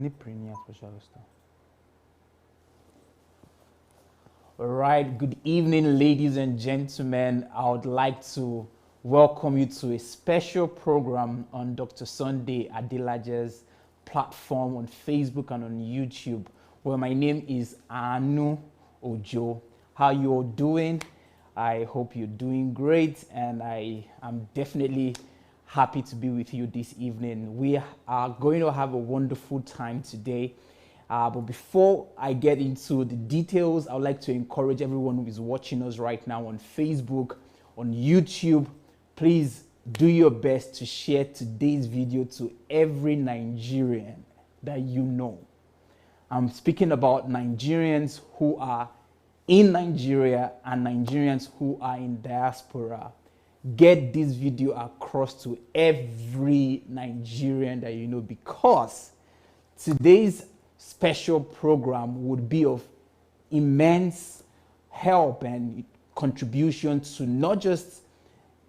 Niprinia specialist. All right, good evening, ladies and gentlemen. I would like to welcome you to a special program on Dr. Sunday Adelaja's platform on Facebook and on YouTube, where my name is Anu Ojo. How you all doing? I hope you're doing great, and I am definitely happy to be with you this evening. We are going to have a wonderful time today. But before I get into the details, I would like to encourage everyone who is watching us right now on Facebook, on YouTube, please do your best to share today's video to every Nigerian that you know. I'm speaking about Nigerians who are in Nigeria and Nigerians who are in diaspora. Get this video across to every Nigerian that you know, because today's special program would be of immense help and contribution to not just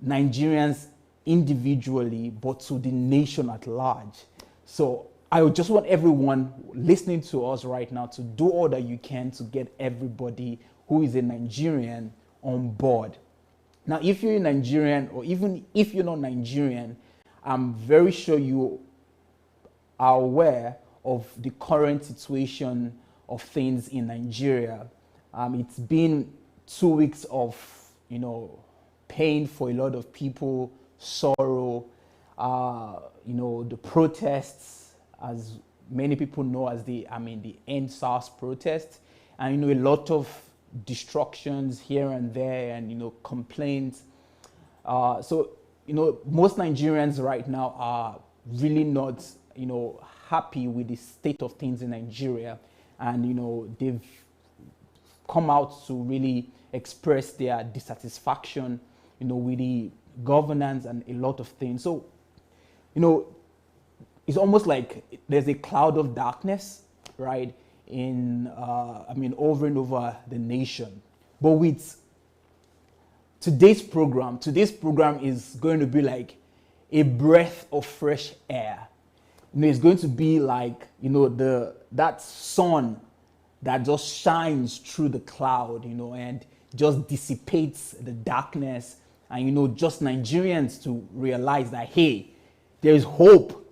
Nigerians individually, but to the nation at large. So I would just want everyone listening to us right now to do all that you can to get everybody who is a Nigerian on board. Now, if you're a Nigerian, or even if you're not Nigerian, I'm very sure you are aware of the current situation of things in Nigeria. It's been 2 weeks of, pain for a lot of people, sorrow, the protests, as many people know as the End SARS protests, and, a lot of destructions here and there, and, complaints. So, most Nigerians right now are really not, happy with the state of things in Nigeria, and they've come out to really express their dissatisfaction, with the governance and a lot of things. So, it's almost like there's a cloud of darkness, right, over and over the nation. But with today's program is going to be like a breath of fresh air. It's going to be like, that sun that just shines through the cloud, and just dissipates the darkness. And, just Nigerians to realize that, hey, there's hope.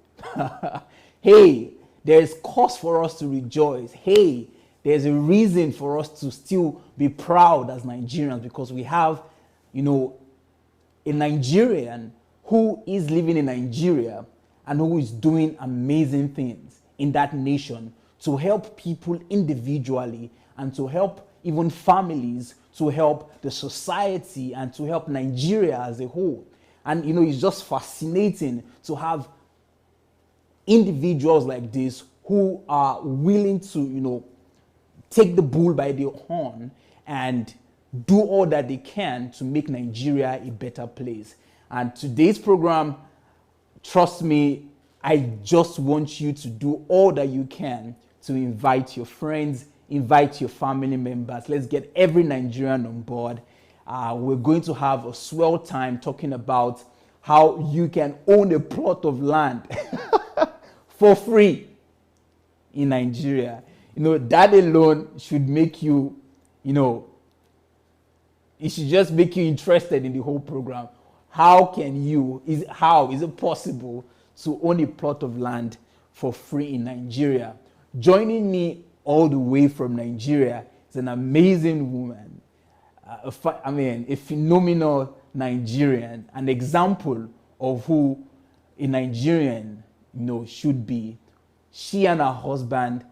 Hey, there's cause for us to rejoice. Hey, there's a reason for us to still be proud as Nigerians, because we have, a Nigerian who is living in Nigeria and who is doing amazing things in that nation to help people individually, and to help even families, to help the society, and to help Nigeria as a whole. And, it's just fascinating to have individuals like this who are willing to, take the bull by the horn and do all that they can to make Nigeria a better place. And today's program, trust me, I just want you to do all that you can to invite your friends, invite your family members. Let's get every Nigerian on board. We're going to have a swell time talking about how you can own a plot of land for free in Nigeria. That alone should make you, it should just make you interested in the whole program. How is it possible to own a plot of land for free in Nigeria? Joining me all the way from Nigeria is an amazing woman, a phenomenal Nigerian, an example of who a Nigerian, should be. She and her husband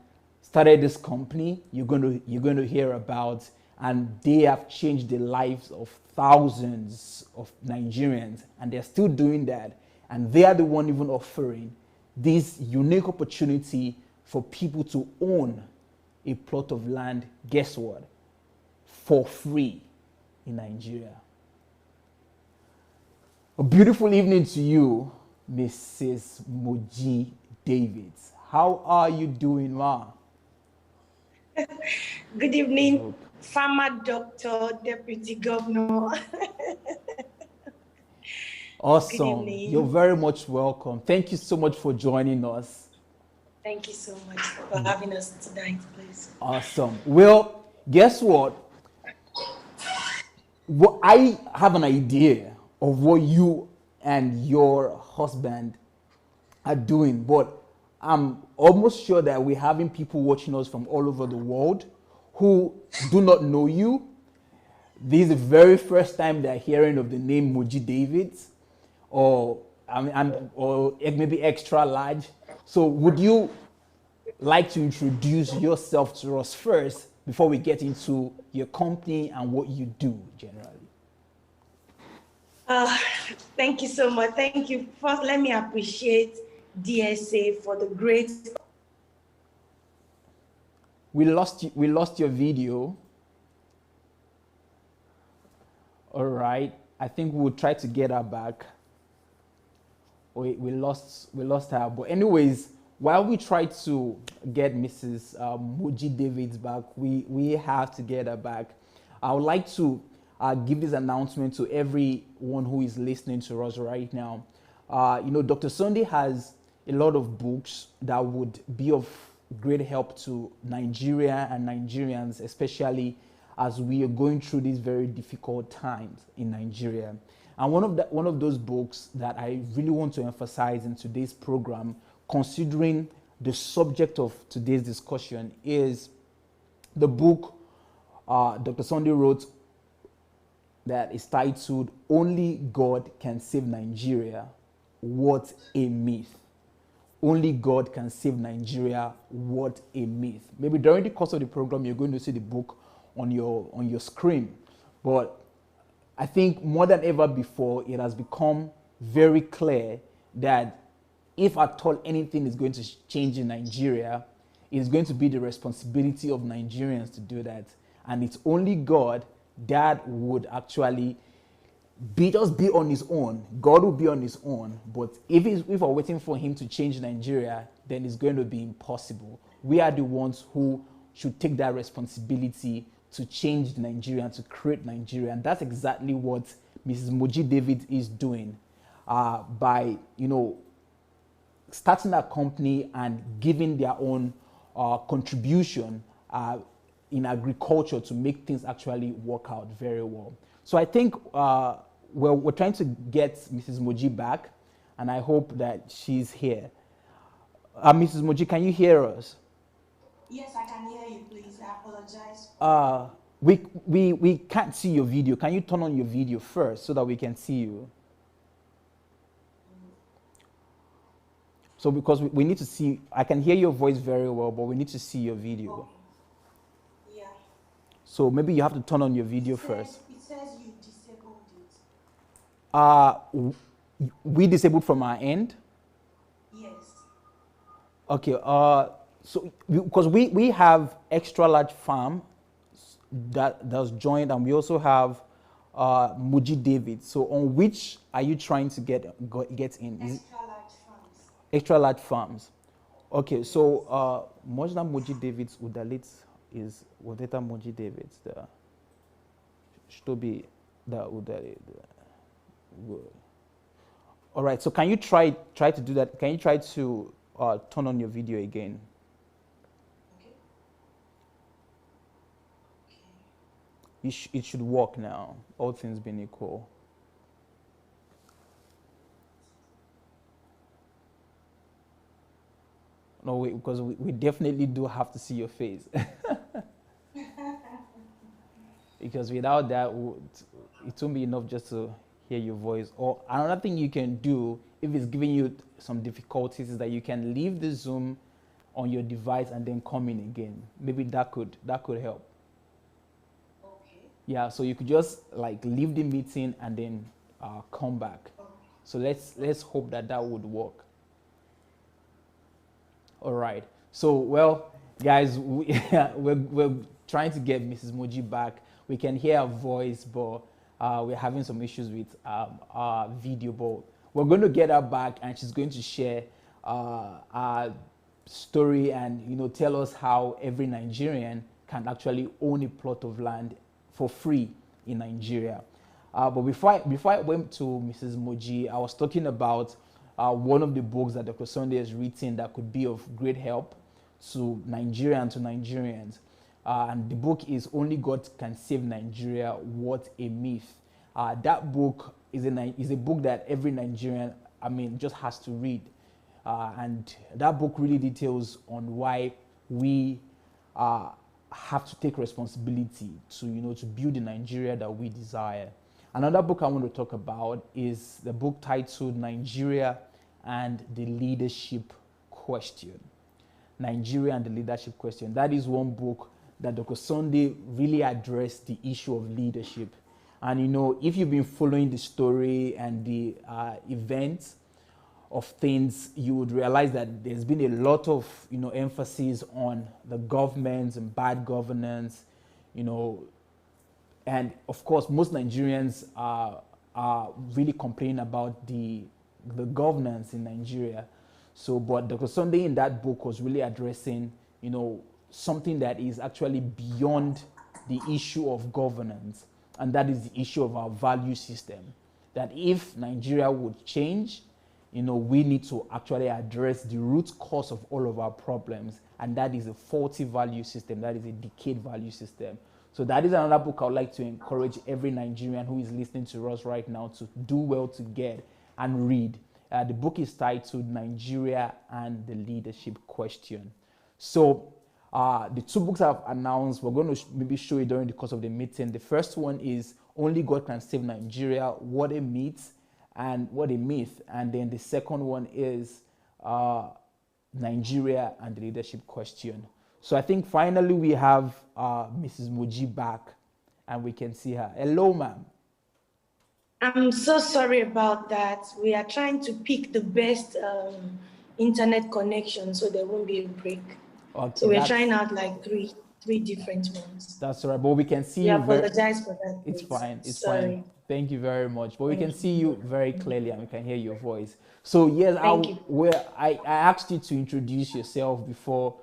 started this company you're going to hear about, and they have changed the lives of thousands of Nigerians, and they're still doing that. And they are the one even offering this unique opportunity for people to own a plot of land, guess what? For free in Nigeria. A beautiful evening to you, Mrs. Moji Davids. How are you doing, ma? Good evening, Farmer Doctor, Deputy Governor. Awesome. You're very much welcome. Thank you so much for joining us. Thank you so much for having us tonight, please. Awesome. Well, guess what? I have an idea of what you and your husband are doing, but I'm almost sure that we're having people watching us from all over the world who do not know you. This is the very first time they're hearing of the name Moji Davids, or or maybe extra large. So, would you like to introduce yourself to us first before we get into your company and what you do generally? Uh, Thank you so much. Thank you. First, let me appreciate DSA for the great. We lost your video. All right. I think we'll try to get her back. We lost her. But anyways, while we try to get Mrs. Moji Davids back, we have to get her back. I would like to give this announcement to everyone who is listening to us right now. Dr. Sunday has a lot of books that would be of great help to Nigeria and Nigerians, especially as we are going through these very difficult times in Nigeria. And one of those books that I really want to emphasize in today's program, considering the subject of today's discussion, is the book Dr. Sunday wrote that is titled "Only God Can Save Nigeria." What a myth. Only God can save Nigeria. What a myth. Maybe during the course of the program, you're going to see the book on your screen. But I think more than ever before, it has become very clear that if at all anything is going to change in Nigeria, it is going to be the responsibility of Nigerians to do that. And it's only God that would actually be on his own. God will be on his own. But if we're waiting for him to change Nigeria, then it's going to be impossible. We are the ones who should take that responsibility to change Nigeria and to create Nigeria. And that's exactly what Mrs. Moji David is doing by, starting a company and giving their own contribution in agriculture to make things actually work out very well. So I think we're trying to get Mrs. Moji back, and I hope that she's here. Mrs. Moji, can you hear us? Yes, I can hear you, please. I apologize. We can't see your video. Can you turn on your video first so that we can see you? So because we need to see, I can hear your voice very well, but we need to see your video. Okay. Yeah. So maybe you have to turn on your video first. It says you disabled it. We disabled from our end? Yes. Okay, so because we have extra large farm that's joined, and we also have Moji David. So on which are you trying to get in? Extra large farms. Extra large farms. Okay, so Mojna Moji David's Udalit is Wadeta Moji David's the should be the Udalit. All right, so can you try to do that? Can you try to turn on your video again? It should work now, all things being equal. No, wait, because we definitely do have to see your face. Because without that, it won't be enough just to hear your voice. Or another thing you can do, if it's giving you some difficulties, is that you can leave the Zoom on your device and then come in again. Maybe that could help. Yeah, so you could just like leave the meeting and then come back. Okay. So let's hope that would work. All right. So well, guys, we're trying to get Mrs. Moji back. We can hear her voice, but we're having some issues with our video. But we're going to get her back, and she's going to share our story and tell us how every Nigerian can actually own a plot of land for free in Nigeria. But before I went to Mrs. Moji, I was talking about one of the books that Dr. Sunday has written that could be of great help to Nigeria and to Nigerians. And the book is Only God Can Save Nigeria, What a Myth. That book is a book that every Nigerian, just has to read. And that book really details on why we have to take responsibility to build the Nigeria that we desire. Another book I want to talk about is the book titled Nigeria and the Leadership Question. Nigeria and the Leadership Question. That is one book that Dr. Sunday really addressed the issue of leadership. And if you've been following the story and the events of things, you would realize that there's been a lot of emphasis on the government and bad governance, and of course most Nigerians are really complaining about the governance in Nigeria. So, but Dr. Sunday in that book was really addressing, something that is actually beyond the issue of governance, and that is the issue of our value system. That if Nigeria would change, we need to actually address the root cause of all of our problems, and that is a faulty value system, that is a decayed value system. So that is another book I would like to encourage every Nigerian who is listening to us right now to do well to get and read. The book is titled Nigeria and the Leadership Question. So the two books I've announced, we're going to maybe show you during the course of the meeting. The first one is Only God Can Save Nigeria, What a Myth, and What a Myth. And then the second one is Nigeria and the Leadership Question. So I think finally we have Mrs. Moji back, and we can see her. Hello, ma'am. I'm so sorry about that. We are trying to pick the best internet connection so there won't be a break. Okay, so we're trying out like three different ones. That's all right, but we can see we you. Apologize for that. It's fine. It's sorry. Fine. Thank you very much. But we can see you very clearly, and we can hear your voice. So yes, I asked you to introduce yourself before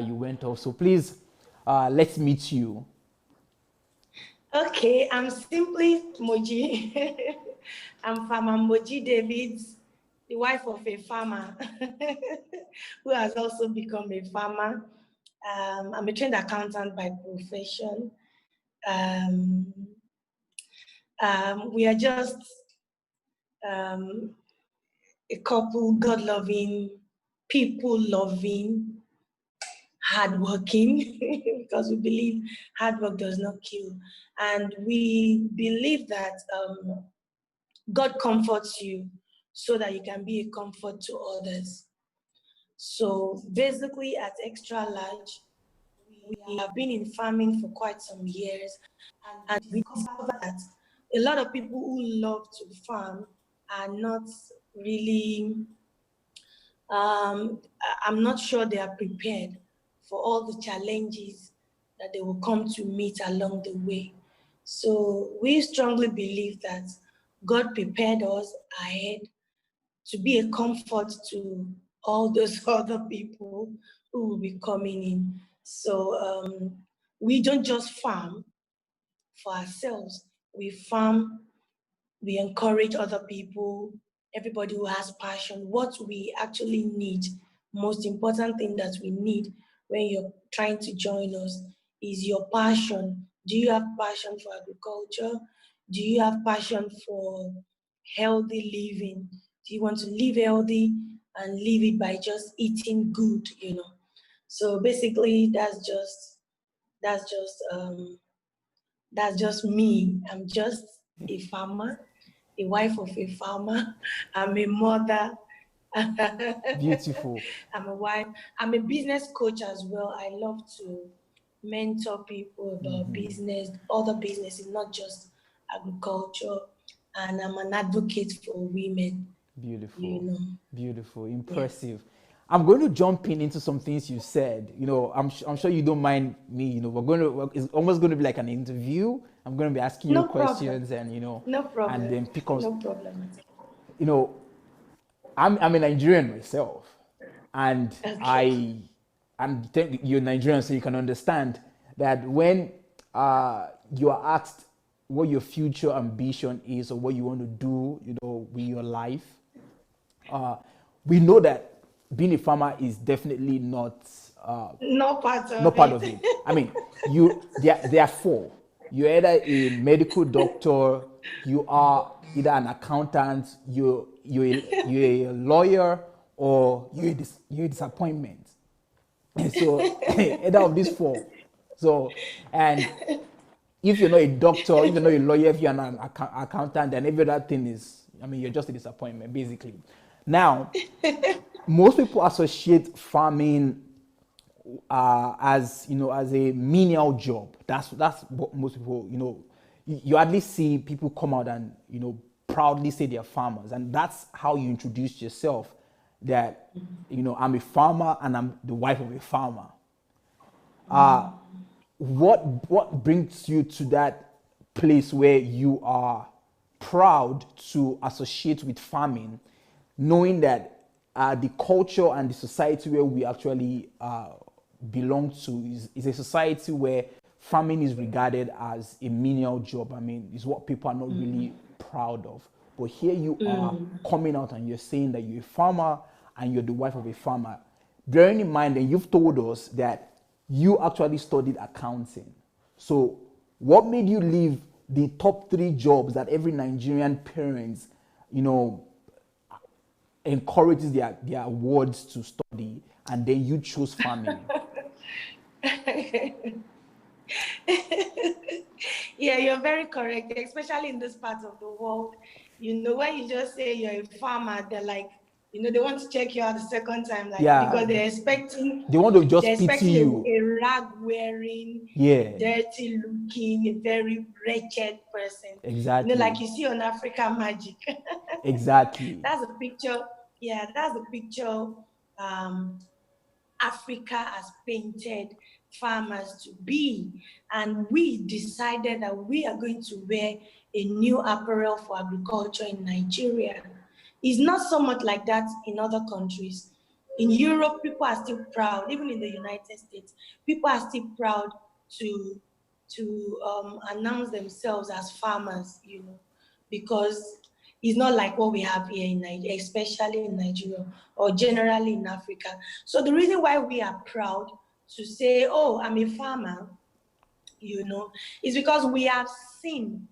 you went off. So please, let's meet you. Okay, I'm simply Moji. I'm Farmer Moji Davids, the wife of a farmer who has also become a farmer. I'm a trained accountant by profession. We are just a couple, God-loving, people-loving, hardworking, because we believe hard work does not kill. And we believe that God comforts you so that you can be a comfort to others. So basically at Extra Large, we have been in farming for quite some years, and we discovered that a lot of people who love to farm are not really, I'm not sure they are prepared for all the challenges that they will come to meet along the way. So we strongly believe that God prepared us ahead to be a comfort to all those other people who will be coming in. So we don't just farm for ourselves. We farm, we encourage other people, everybody who has passion. What we actually need, most important thing that we need when you're trying to join us is your passion. Do you have passion for agriculture? Do you have passion for healthy living? Do you want to live healthy and live it by just eating good, So basically that's just me. I'm just a farmer, a wife of a farmer. I'm a mother. Beautiful. I'm a wife. I'm a business coach as well. I love to mentor people about business, other businesses, not just agriculture. And I'm an advocate for women. Beautiful. Beautiful. Impressive. Yeah. I'm going to jump into some things you said. I'm sure you don't mind me. It's almost going to be like an interview. I'm going to be asking you questions, and no problem. And then pick up. No problem. I'm a Nigerian myself, and okay. You're Nigerian, so you can understand that when you are asked what your future ambition is or what you want to do, with your life, We know that being a farmer is definitely No part not of part it. of it. I mean, there are four. You're either a medical doctor, you are either an accountant, you're a lawyer, or you're a disappointment. And so either of these four. So, and if you're not a doctor, if you're not a lawyer, if you're an accountant, then every other thing is, I mean, you're just a disappointment, basically. Now, most people associate farming as as a menial job. That's what most people you hardly see people come out and proudly say they're farmers, and that's how you introduce yourself. That I'm a farmer and I'm the wife of a farmer. What brings you to that place where you are proud to associate with farming, knowing that the culture and the society where we actually belong to is a society where farming is regarded as a menial job. I mean, it's what people are not really proud of. But here you are coming out and you're saying that you're a farmer and you're the wife of a farmer. Bearing in mind that you've told us that you actually studied accounting. So what made you leave the top three jobs that every Nigerian parents, encourages their wards to study, and then you chose farming? Yeah, you're very correct, especially in this part of the world. When you just say you're a farmer, they're like, they want to check you out the second time, like, Yeah, because they're expecting they want to they're just pity expecting you. a rag wearing, Yeah, dirty looking, a very wretched person. exactly, Like you see on African Magic. exactly. That's a picture. Yeah, that's the picture um, Africa has painted farmers to be. And we decided that we are going to wear a new apparel for agriculture in Nigeria. It's not so much like that in other countries. In Europe, people are still proud, even in the United States, people are still proud to announce themselves as farmers, because it's not like what we have here in Nigeria, especially in Nigeria or generally in Africa. So the reason why we are proud to say, oh, I'm a farmer, is because we have seen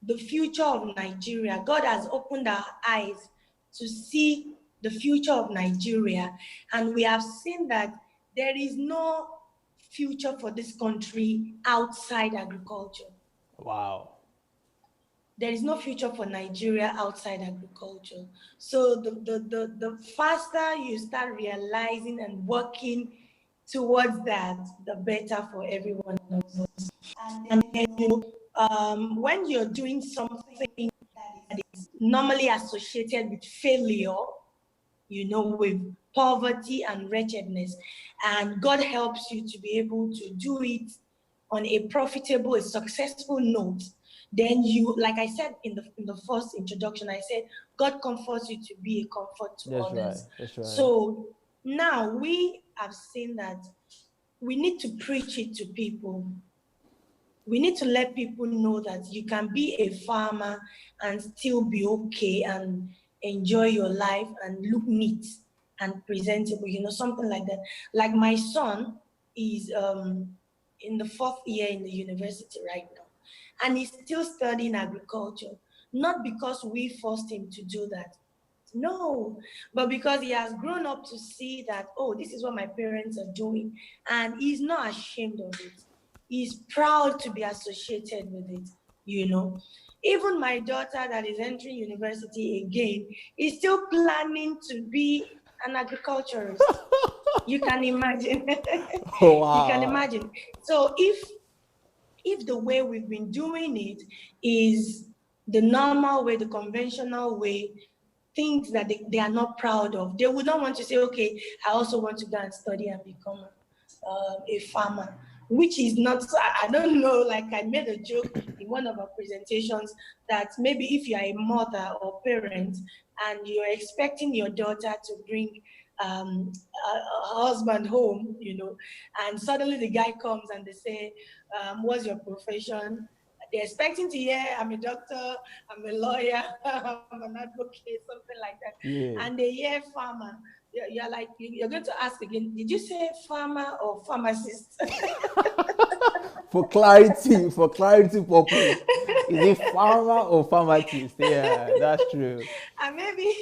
the future of Nigeria. God has opened our eyes to see the future of Nigeria, and we have seen that there is no future for this country outside agriculture. Wow. There is no future for Nigeria outside agriculture. So the faster you start realizing and working towards that, the better for everyone else. And then, when you're doing something that is normally associated with failure, with poverty and wretchedness, and God helps you to be able to do it on a profitable, a successful note, then you, like I said in the first introduction, I said God comforts you to be a comfort to That's right. others. That's right. So now we have seen that we need to preach it to people. We need to let people know that you can be a farmer and still be okay and enjoy your life and look neat and presentable, something like that. Like my son is in the fourth year in the university right now, and he's still studying agriculture, not because we forced him to do that. No, but because he has grown up to see that, oh, this is what my parents are doing, and he's not ashamed of it. He's proud to be associated with it. Even my daughter that is entering university again is still planning to be an agriculturist. You can imagine. Oh, You can wow. imagine. So if the way we've been doing it is the normal way, the conventional way, things that they are not proud of, they would not want to say, okay, I also want to go and study and become a farmer, which is not, I don't know, like I made a joke in one of our presentations that maybe if you are a mother or parent and you're expecting your daughter to bring a husband home, and suddenly the guy comes and they say, what's your profession? they're expecting to hear, I'm a doctor, I'm a lawyer, I'm an advocate, something like that. Yeah. And they hear farmer. You're like, you're going to ask again, did you say farmer or pharmacist? For clarity purpose, is it farmer or pharmacist? Yeah, that's true. and maybe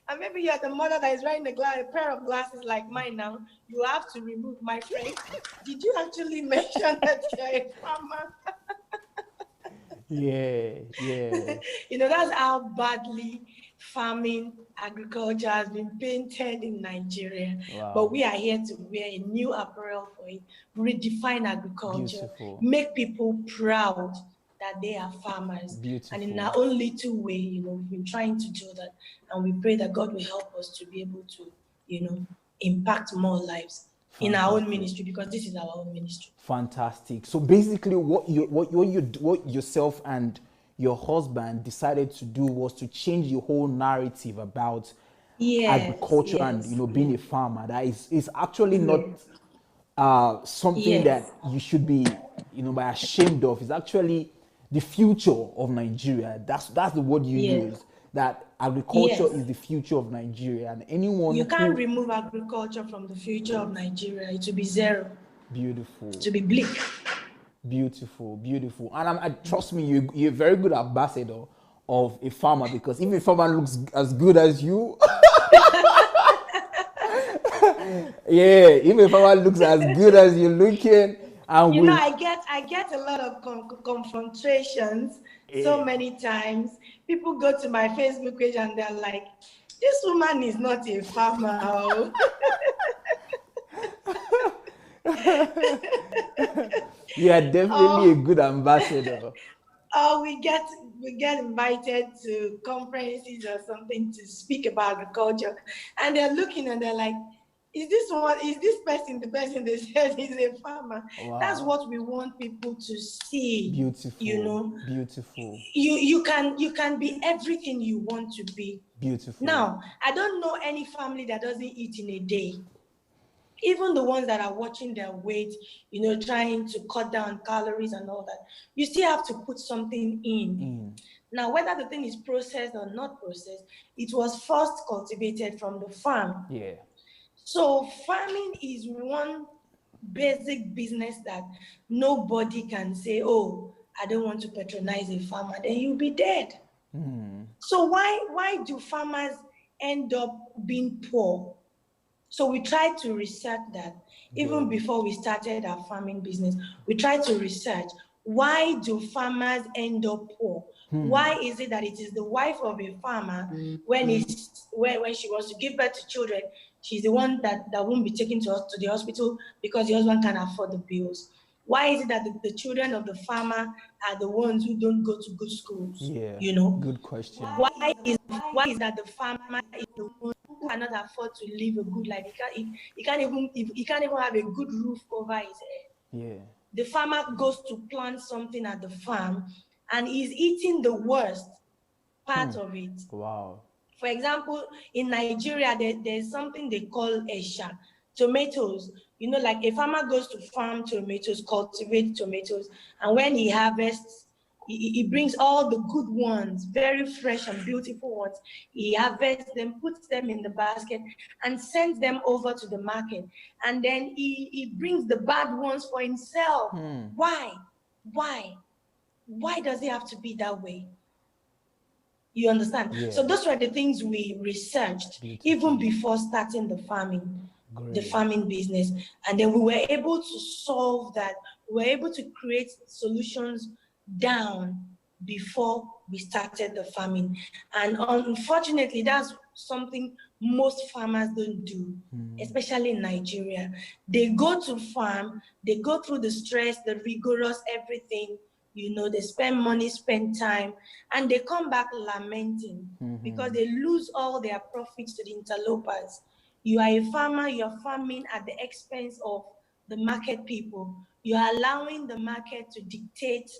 and maybe you're the mother that is wearing a pair of glasses like mine now. You have to remove, my friend. Did you actually mention that you're a farmer? Yeah. That's how badly farming agriculture has been painted in Nigeria. Wow. But we are here to wear a new apparel for it, redefine agriculture, Beautiful. make people proud that they are farmers. Beautiful. And in our own little way, we've been trying to do that. And we pray that God will help us to be able to, impact more lives in our own ministry, because this is our own ministry. Fantastic. So basically, what yourself and your husband decided to do was to change the whole narrative about agriculture and being a farmer. That is actually not something that you should be ashamed of. It's actually the future of Nigeria. That's the word you use. That agriculture is the future of Nigeria, and anyone you can't remove agriculture from the future of Nigeria. It will be zero. Beautiful. To be bleak. Beautiful. And trust me, you're a very good ambassador of a farmer, because if a farmer looks as good as you, yeah, if a farmer looks as good as you're looking, and I get a lot of confrontations so many times. People go to my Facebook page and they're like, "This woman is not a farmer." You are definitely a good ambassador. We get invited to conferences or something to speak about agriculture, and they're looking and they're like, is this person the person they said is a farmer? Wow. That's what we want people to see. Beautiful. Beautiful. You can be everything you want to be. Beautiful. Now, I don't know any family that doesn't eat in a day. Even the ones that are watching their weight, trying to cut down calories and all that, you still have to put something in. Now, whether the thing is processed or not processed, it was first cultivated from the farm. Yeah. So farming is one basic business that nobody can say, "Oh, I don't want to patronize a farmer," then you'll be dead. So why do farmers end up being poor? So we tried to research that. Even before we started our farming business, we tried to research, why do farmers end up poor? Why is it that it is the wife of a farmer, when she wants to give birth to children, she's the one that won't be taken to the hospital because the husband can't afford the bills? Why is it that the children of the farmer are the ones who don't go to good schools? Yeah. Good question. Why is that the farmer is the one who cannot afford to live a good life? He can't even have a good roof over his head. Yeah. The farmer goes to plant something at the farm and is eating the worst part of it. Wow. For example, in Nigeria, there's something they call esha, tomatoes. Like a farmer goes to farm tomatoes, cultivate tomatoes, and when he harvests, he brings all the good ones, very fresh and beautiful ones. He harvests them, puts them in the basket, and sends them over to the market. And then he brings the bad ones for himself. Why? Why does it have to be that way? You understand? Yeah. So those were the things we researched even before starting the farming business. And then we were able to solve that. We were able to create solutions down before we started the farming. And unfortunately, that's something most farmers don't do, especially in Nigeria. They go to farm, they go through the stress, the rigorous everything. They spend money, spend time, and they come back lamenting because they lose all their profits to the interlopers. You are a farmer, you're farming at the expense of the market people. You're allowing the market to dictate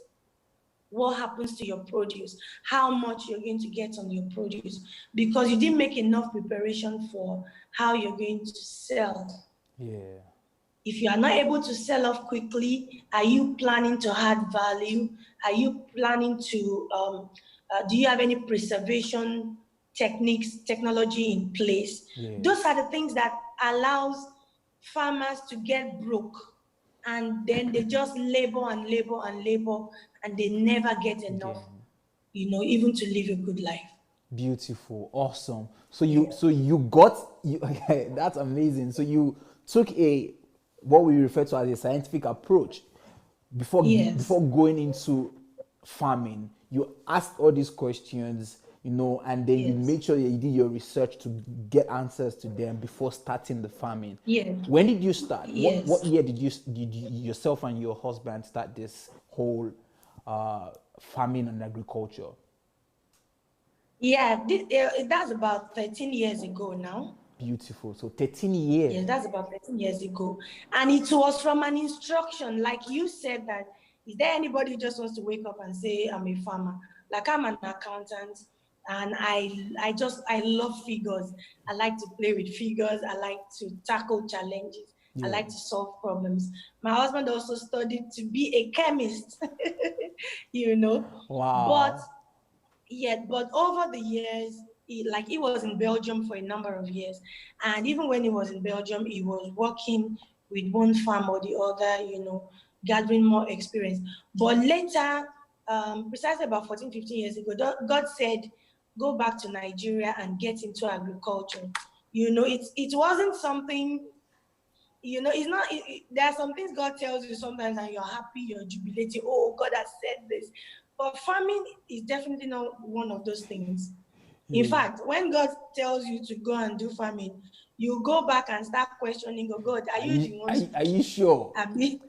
what happens to your produce, how much you're going to get on your produce, because you didn't make enough preparation for how you're going to sell. Yeah. If you are not able to sell off quickly, are you planning to add value? Are you planning to, do you have any preservation techniques, technology in place? Yeah. Those are the things that allows farmers to get broke, and then they just labor and labor and labor, and they never get enough, even to live a good life. Beautiful, awesome. So you got you. That's amazing. So you took a what we refer to as a scientific approach Yes. before going into farming. You asked all these questions, and then you Yes. made sure that you did your research to get answers to them before starting the farming. Yes. When did you start? What Yes. year did you yourself and your husband start this whole farming and agriculture? Yeah, that's about 13 years ago now. Beautiful. So 13 years. Yes, that's about 13 years ago. And it was from an instruction, like you said, that is there anybody who just wants to wake up and say, I'm a farmer? Like, I'm an accountant, and I love figures. I like to play with figures. I like to tackle challenges. I Yeah. like to solve problems. My husband also studied to be a chemist, But Wow. but over the years, he was in Belgium for a number of years. And even when he was in Belgium, he was working with one farm or the other, gathering more experience. But later, precisely about 14, 15 years ago, God said, go back to Nigeria and get into agriculture. It wasn't something, it's not, there are some things God tells you sometimes and you're happy, you're jubilating, oh, God has said this. But farming is definitely not one of those things. In Yeah. fact, when God tells you to go and do farming, you go back and start questioning, oh God, are Are you you the one are speaking? you sure? Abi,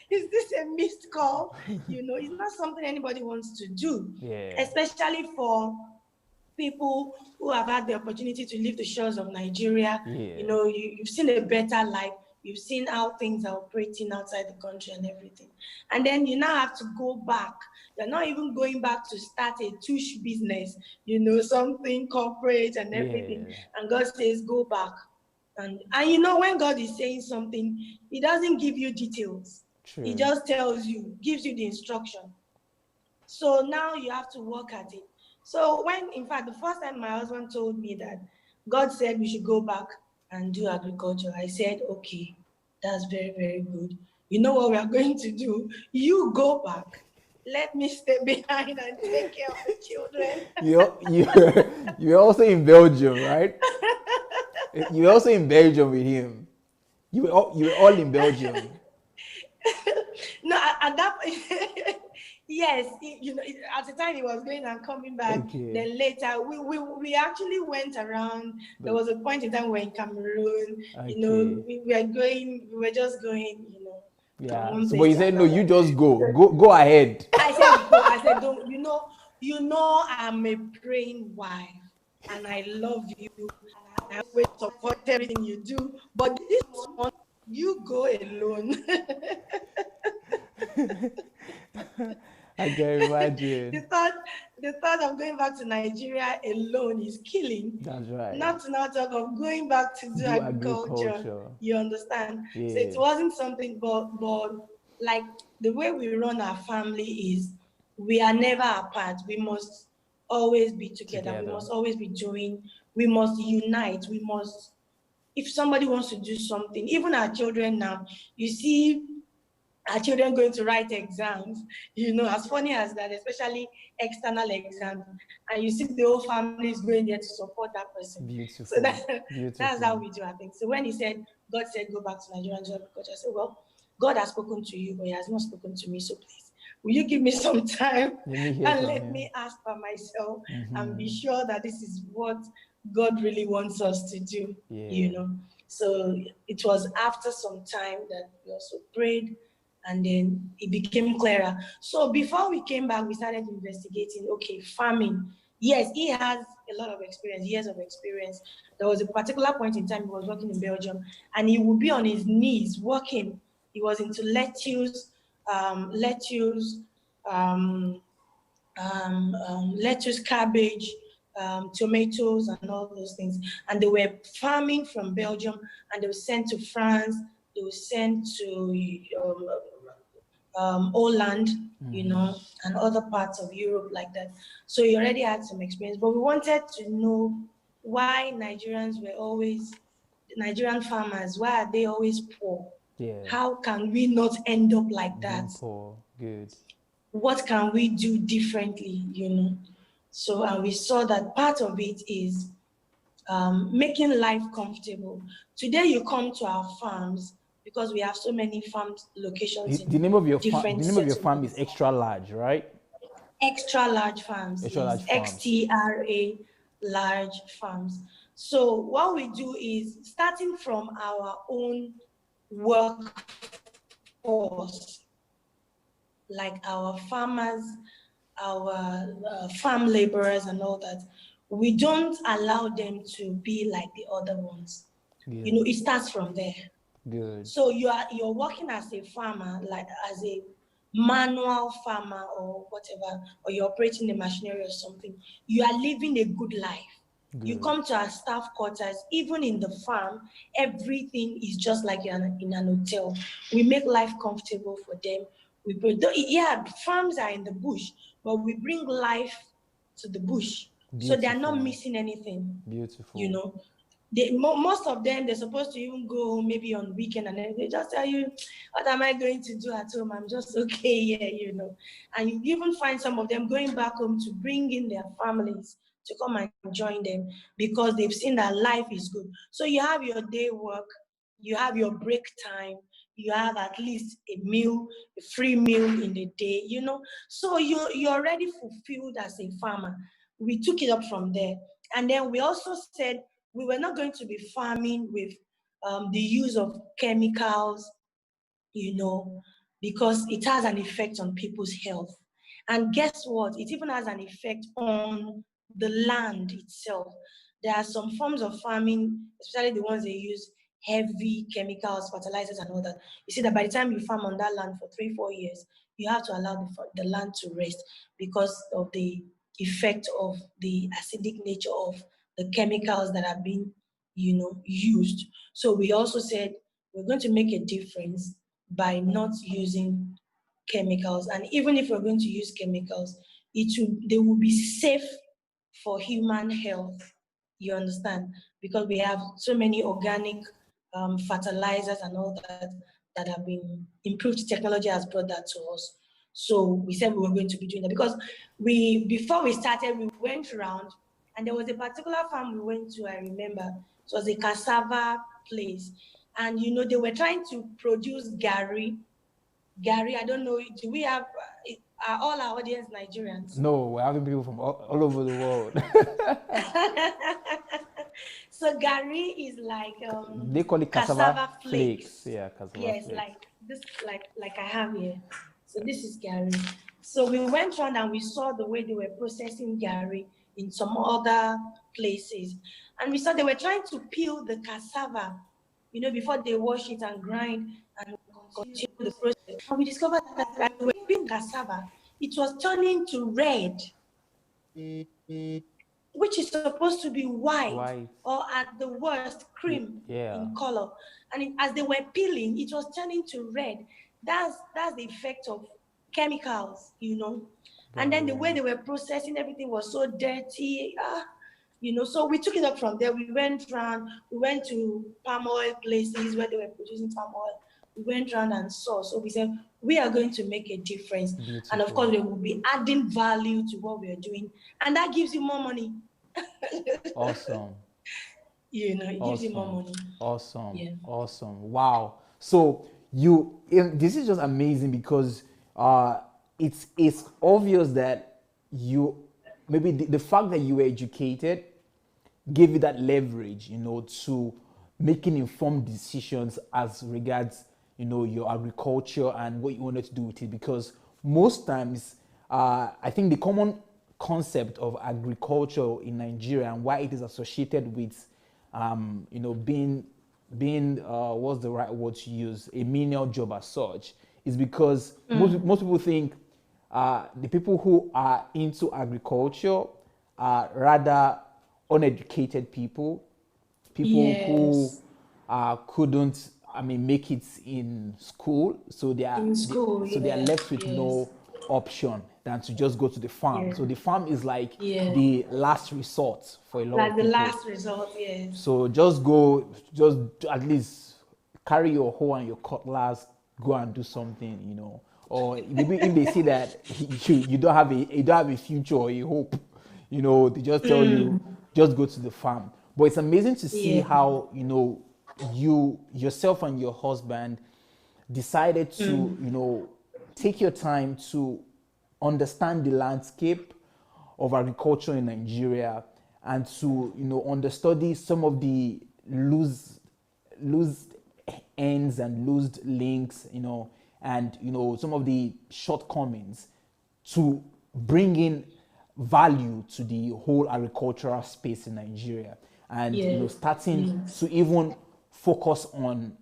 is this a missed call? It's not something anybody wants to do, Yeah. especially for people who have had the opportunity to leave the shores of Nigeria. Yeah. You've seen a better life. You've seen how things are operating outside the country and everything. And then you now have to go back. You're not even going back to start a tush business, something corporate and everything. Yeah. And God says, go back. And when God is saying something, He doesn't give you details. He True. just tells you, gives you the instruction. So now you have to work at it. So in fact, the first time my husband told me that God said we should go back and do agriculture, I said, okay, that's very, very good. You know what we are going to do? You go back. Let me stay behind and take care of the children. You're also in Belgium, right? You're also in Belgium with him. You were all in Belgium. No, at that point, yes, at the time he was going and coming back. Okay. Then later, we actually went around. There was a point in time we were in Cameroon. Okay. We were just going, from Yeah. one So, but place he to said, no, another. you just go. Go ahead. I said, go. I said, don't. I'm a praying wife, and I love you. I always support everything you do. But this one, you go alone. I can imagine. the thought the thought of going back to Nigeria alone is killing. That's right. Not to now talk of going back to do Do agriculture. agriculture. You understand? So Yeah. it wasn't something, but like the way we run our family is we are never apart. We must always be together. We Together. must always be doing. We must unite. We must. If somebody wants to do something, even our children now, you see our children going to write exams, as funny as that, especially external exams, and you see the whole family is going there to support that person. So Beautiful. that's how Beautiful. we do our thing. So when God said, go back to Nigeria and do agriculture, I said, well, God has spoken to you, but He has not spoken to me. So please, will you give me some time Let me hear and from let him. me ask for myself and be Mm-hmm. sure that this is what God really wants us to do, Yeah. So it was after some time that we also prayed, and then it became clearer. So before we came back, we started investigating, okay, farming. Yes, he has a lot of experience, years of experience. There was a particular point in time he was working in Belgium, and he would be on his knees working. He was into lettuce, um, lettuce, cabbage, tomatoes and all those things. And they were farming from Belgium, and they were sent to France, they were sent to Holland, and other parts of Europe like that. So you already had some experience, but we wanted to know why Nigerian farmers, why are they always poor? Yeah. How can we not end up like that? Being poor. Good. What can we do differently, So, and we saw that part of it is making life comfortable. Today you come to our farms because we have so many farm locations in The name of your different the name of your farm is settlements. Extra Large, right? Extra large farms, Extra yes, Large Farms. XTRA large farms. So what we do is, starting from our own workforce, like our farmers, our farm laborers and all that, we don't allow them to be like the other ones. Yeah. It starts from there. Good. So you're working as a farmer, like as a manual farmer or whatever, or you're operating a machinery or something. You are living a good life. Good. You come to our staff quarters, even in the farm, everything is just like in an hotel. We make life comfortable for them. Farms are in the bush, but we bring life to the bush. So they're not Beautiful. missing anything. Beautiful. Most of them, they're supposed to even go home maybe on weekend, and then they just tell you, what am I going to do at home? I'm just okay here, And you even find some of them going back home to bring in their families to come and join them, because they've seen that life is good. So you have your day work, you have your break time, you have at least a free meal in the day, So you're already fulfilled as a farmer. We took it up from there. And then we also said we were not going to be farming with the use of chemicals, because it has an effect on people's health. And guess what? It even has an effect on the land itself. There are some forms of farming, especially the ones they use heavy chemicals, fertilizers, and all that. You see that by the time you farm on that land for 3-4 years, you have to allow the land to rest because of the effect of the acidic nature of the chemicals that are being, used. So we also said we're going to make a difference by not using chemicals. And even if we're going to use chemicals, they will be safe for human health. You understand? Because we have so many organic fertilizers and all that have been improved. Technology has brought that to us. So we said we were going to be doing that, because before we started, we went around, and there was a particular farm we went to, I remember. It was a cassava place. And, they were trying to produce gari. Gary, I don't know, do we have, are all our audience Nigerians? No, we're having people from all over the world. So Gary is like They call it cassava flakes. Yeah, cassava yes, flakes. like this, like I have here. So this is Gary. So we went around and we saw the way they were processing Gary in some other places, and we saw they were trying to peel the cassava, before they wash it and grind and continue the process. And we discovered that when they were peeling cassava, it was turning to red, which is supposed to be white. Or at the worst cream in color. And as they were peeling, it was turning to red. That's the effect of chemicals, And then the way they were processing everything was so dirty. So we took it up from there. We went around, we went to palm oil places where they were producing palm oil. We went around and saw. So we said, we are going to make a difference. Beautiful. And of course, we will be adding value to what we are doing. And that gives you more money. Awesome. It gives you more money. Awesome. Yeah. Awesome. Wow. So this is just amazing, because it's obvious that maybe the fact that you were educated gave you that leverage, to making informed decisions as regards, your agriculture and what you wanted to do with it. Because most times, I think the common concept of agriculture in Nigeria and why it is associated with, being what's the right word to use, a menial job as such, is because most people think the people who are into agriculture rather uneducated people who Yes. couldn't, I mean, make it in school, so In school, they are left yes, with yes, no option than to just go to the farm. yes, So the farm is like yes. the last resort for a lot Like of the people. last result, yes. So just go, just at least carry your hoe and your cutlass, go and do something, Or maybe if they see that you don't have a future or a hope, they just tell you just go to the farm. But it's amazing to see Yeah, how you yourself and your husband decided to take your time to understand the landscape of agriculture in Nigeria and to understudy some of the loose ends and loose links, and some of the shortcomings to bring in value to the whole agricultural space in Nigeria, and yes, starting yes, to even focus on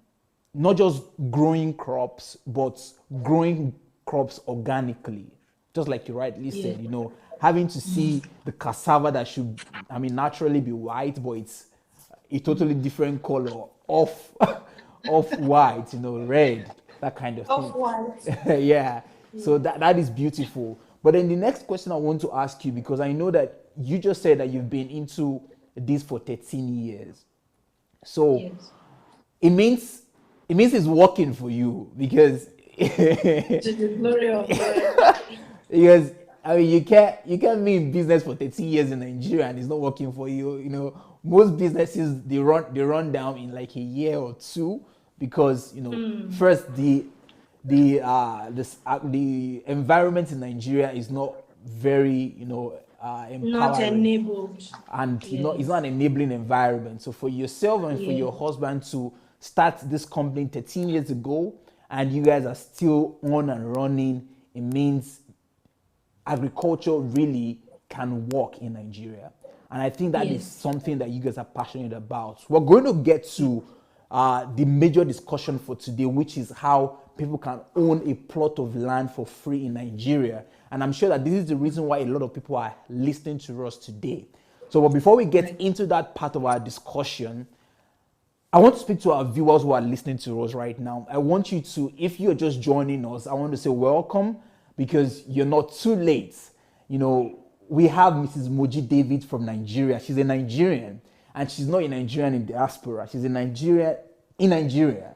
not just growing crops, but growing crops organically. Just like you rightly yes, said, having to see the cassava that should, I mean, naturally be white, but it's a totally different color, off, off white, red, that kind of off thing. white. Yeah. So that is beautiful. But then the next question I want to ask you, because I know that you just said that you've been into this for 13 years. So Yes, it means it's working for you, because to the glory of God. because I mean you can't be in business for 13 years in Nigeria and it's not working for you. Most businesses they run down in like a year or two, because first the environment in Nigeria is not very Not empowering, enabled. and it's not Yes, an enabling environment. So for yourself and for yes, your husband to start this company 13 years ago, and you guys are still on and running, it means agriculture really can work in Nigeria. And I think that is yes, something that you guys are passionate about. We're going to get to the major discussion for today, which is how people can own a plot of land for free in Nigeria. And I'm sure that this is the reason why a lot of people are listening to us today. So, but before we get right. into that part of our discussion, I want to speak to our viewers who are listening to us right now. I want you to, if you're just joining us, I want to say welcome, because you're not too late. We have Mrs. Moji David from Nigeria. She's a Nigerian, and she's not a Nigerian in diaspora. She's a Nigerian in Nigeria.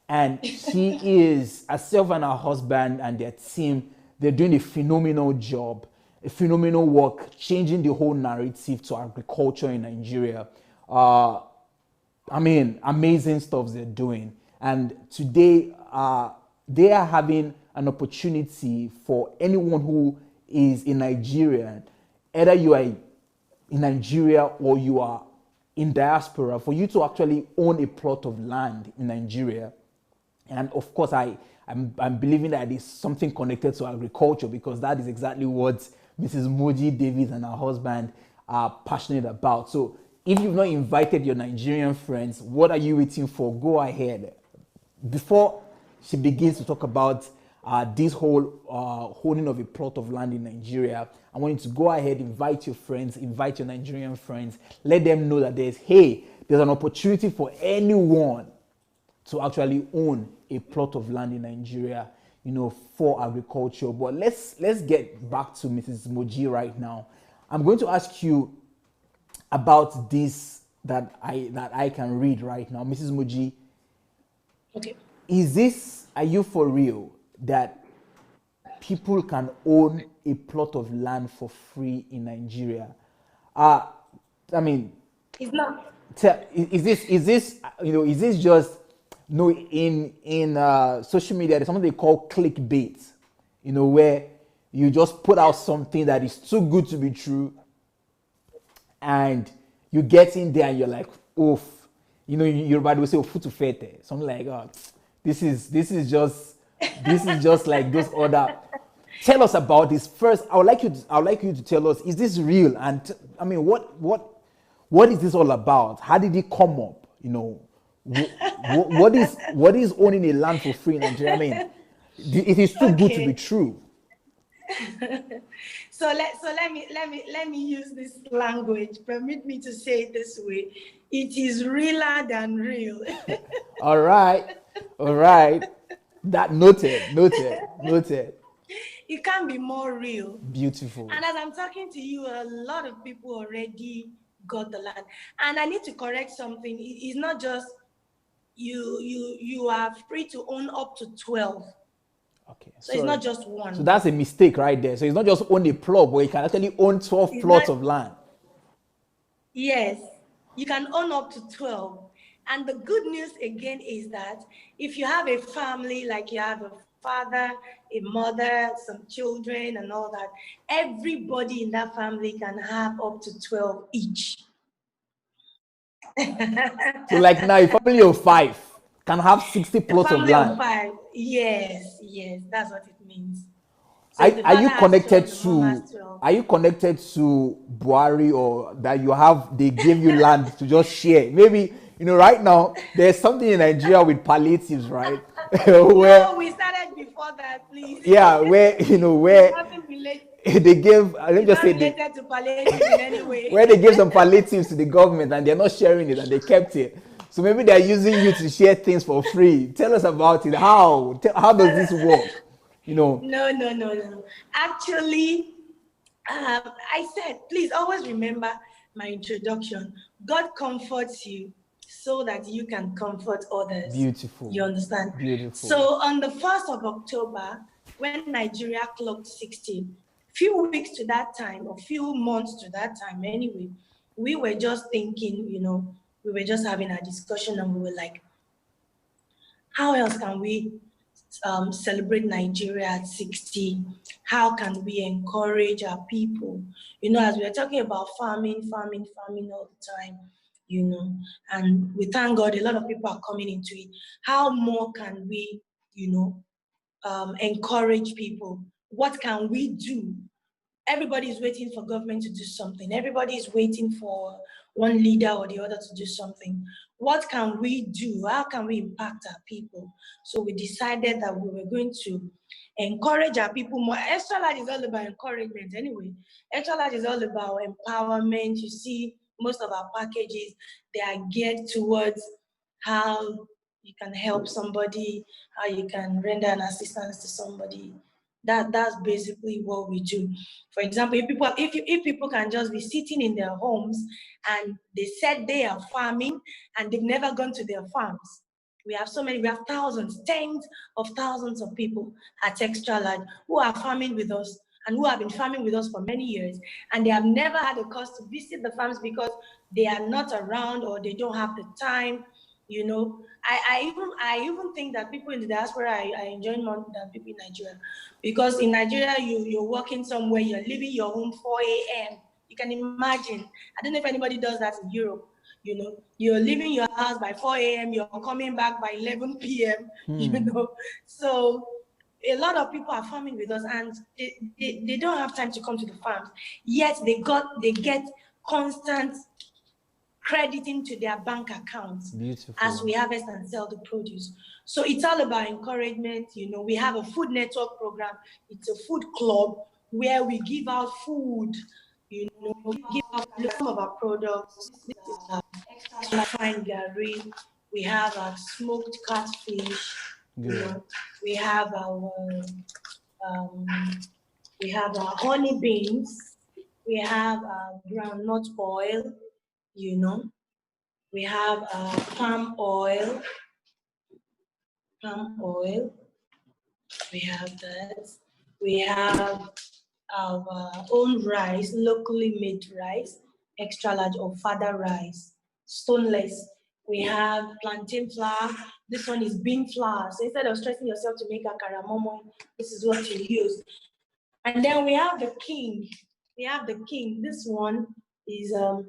And she is, herself and her husband and their team, they're doing a phenomenal job, a phenomenal work, changing the whole narrative to agriculture in Nigeria. I mean, amazing stuff they're doing. And today, they are having an opportunity for anyone who is in Nigeria, either you are in Nigeria or you are in diaspora, for you to actually own a plot of land in Nigeria. And of course, I'm believing that it's something connected to agriculture, because that is exactly what Mrs. Moji Davis and her husband are passionate about. So if you've not invited your Nigerian friends, what are you waiting for? Go ahead. Before she begins to talk about this whole holding of a plot of land in Nigeria, I want you to go ahead, invite your friends, invite your Nigerian friends, let them know that there's an opportunity for anyone to actually own a plot of land in Nigeria, for agriculture. But let's get back to Mrs. Moji right now. I'm going to ask you about this that I can read right now. Mrs. Moji, Okay. are you for real that people can own a plot of land for free in Nigeria? I mean, It's not. is this just in social media? There's something they call clickbait, where you just put out something that is too good to be true, and you get in there and you're like, oof, your body will say futu fete, something like, oh, this is just like those other. Tell us about this first. I would like you to tell us, is this real? And I mean, what is this all about? How did it come up? What is owning a land for free in Nigeria? I mean, it is too good to be Okay. true. So let me use this language. Permit me to say it this way. It is realer than real. All right. All right. That noted. It can't be more real. Beautiful. And as I'm talking to you, a lot of people already got the land. And I need to correct something. It's not just you are free to own up to 12. Okay. So it's Sorry. not just one. So that's a mistake right there. So it's not just own a plot, but you can actually own 12 It's plots not, of land. yes, you can own up to 12. And the good news again is that if you have a family, like you have a father, a mother, some children, and all that, everybody in that family can have up to 12 each. So like now, a family of 5 can have 60 A plots of family of land. 5, yes, that's what it means. So Are, if the are father you has 12, connected the mom has to 12. are you connected to Buhari, or that you have they give you land to just share? Maybe right now there's something in Nigeria with palliatives, right? Where No, we started before that, please. yeah, where It's where nothing related. they give let me It's just not say they related to palliative in any way. where they give some palliatives to the government and they're not sharing it and they kept it. So maybe they're using you to share things for free. Tell us about it. How does this work? No. Actually, I said, please always remember my introduction. God comforts you so that you can comfort others. Beautiful. You understand? Beautiful. So on the 1st of October, when Nigeria clocked 16, few weeks to that time, or few months to that time anyway, we were just thinking, we were just having a discussion and we were like, how else can we celebrate Nigeria at 60? How can we encourage our people? As we are talking about farming all the time, and we thank God a lot of people are coming into it. How more can we, encourage people? What can we do? Everybody is waiting for government to do something. Everybody is waiting for one leader or the other to do something. What can we do? How can we impact our people? So we decided that we were going to encourage our people more. Extra Large is all about encouragement anyway. Extra Large is all about empowerment. You see, most of our packages, they are geared towards how you can help somebody, how you can render an assistance to somebody. That's basically what we do. For example, if people can just be sitting in their homes and they said they are farming and they've never gone to their farms. We have thousands, tens of thousands of people at Extra Large who are farming with us and who have been farming with us for many years, and they have never had a cause to visit the farms because they are not around or they don't have the time. I even think that people in the diaspora are enjoying more than people in Nigeria, because in Nigeria you're working somewhere, you're leaving your home 4 a.m. You can imagine. I don't know if anybody does that in Europe. You're leaving your house by 4 a.m. You're coming back by 11 p.m. So a lot of people are farming with us, and they don't have time to come to the farms. Yet they get constant crediting to their bank accounts. Beautiful. As we harvest and sell the produce. So it's all about encouragement. We have a food network program. It's a food club where we give out food. We give out some of our products. This is our fine gari. We have our smoked catfish. Good. We have our um, we have our honey beans. We have our groundnut oil. We have palm oil. We have that. We have our own rice, locally made rice, extra large or fada rice, stoneless. We have plantain flour. This one is bean flour. So instead of stressing yourself to make a karamomo, this is what you use. And then we have the king. This one is a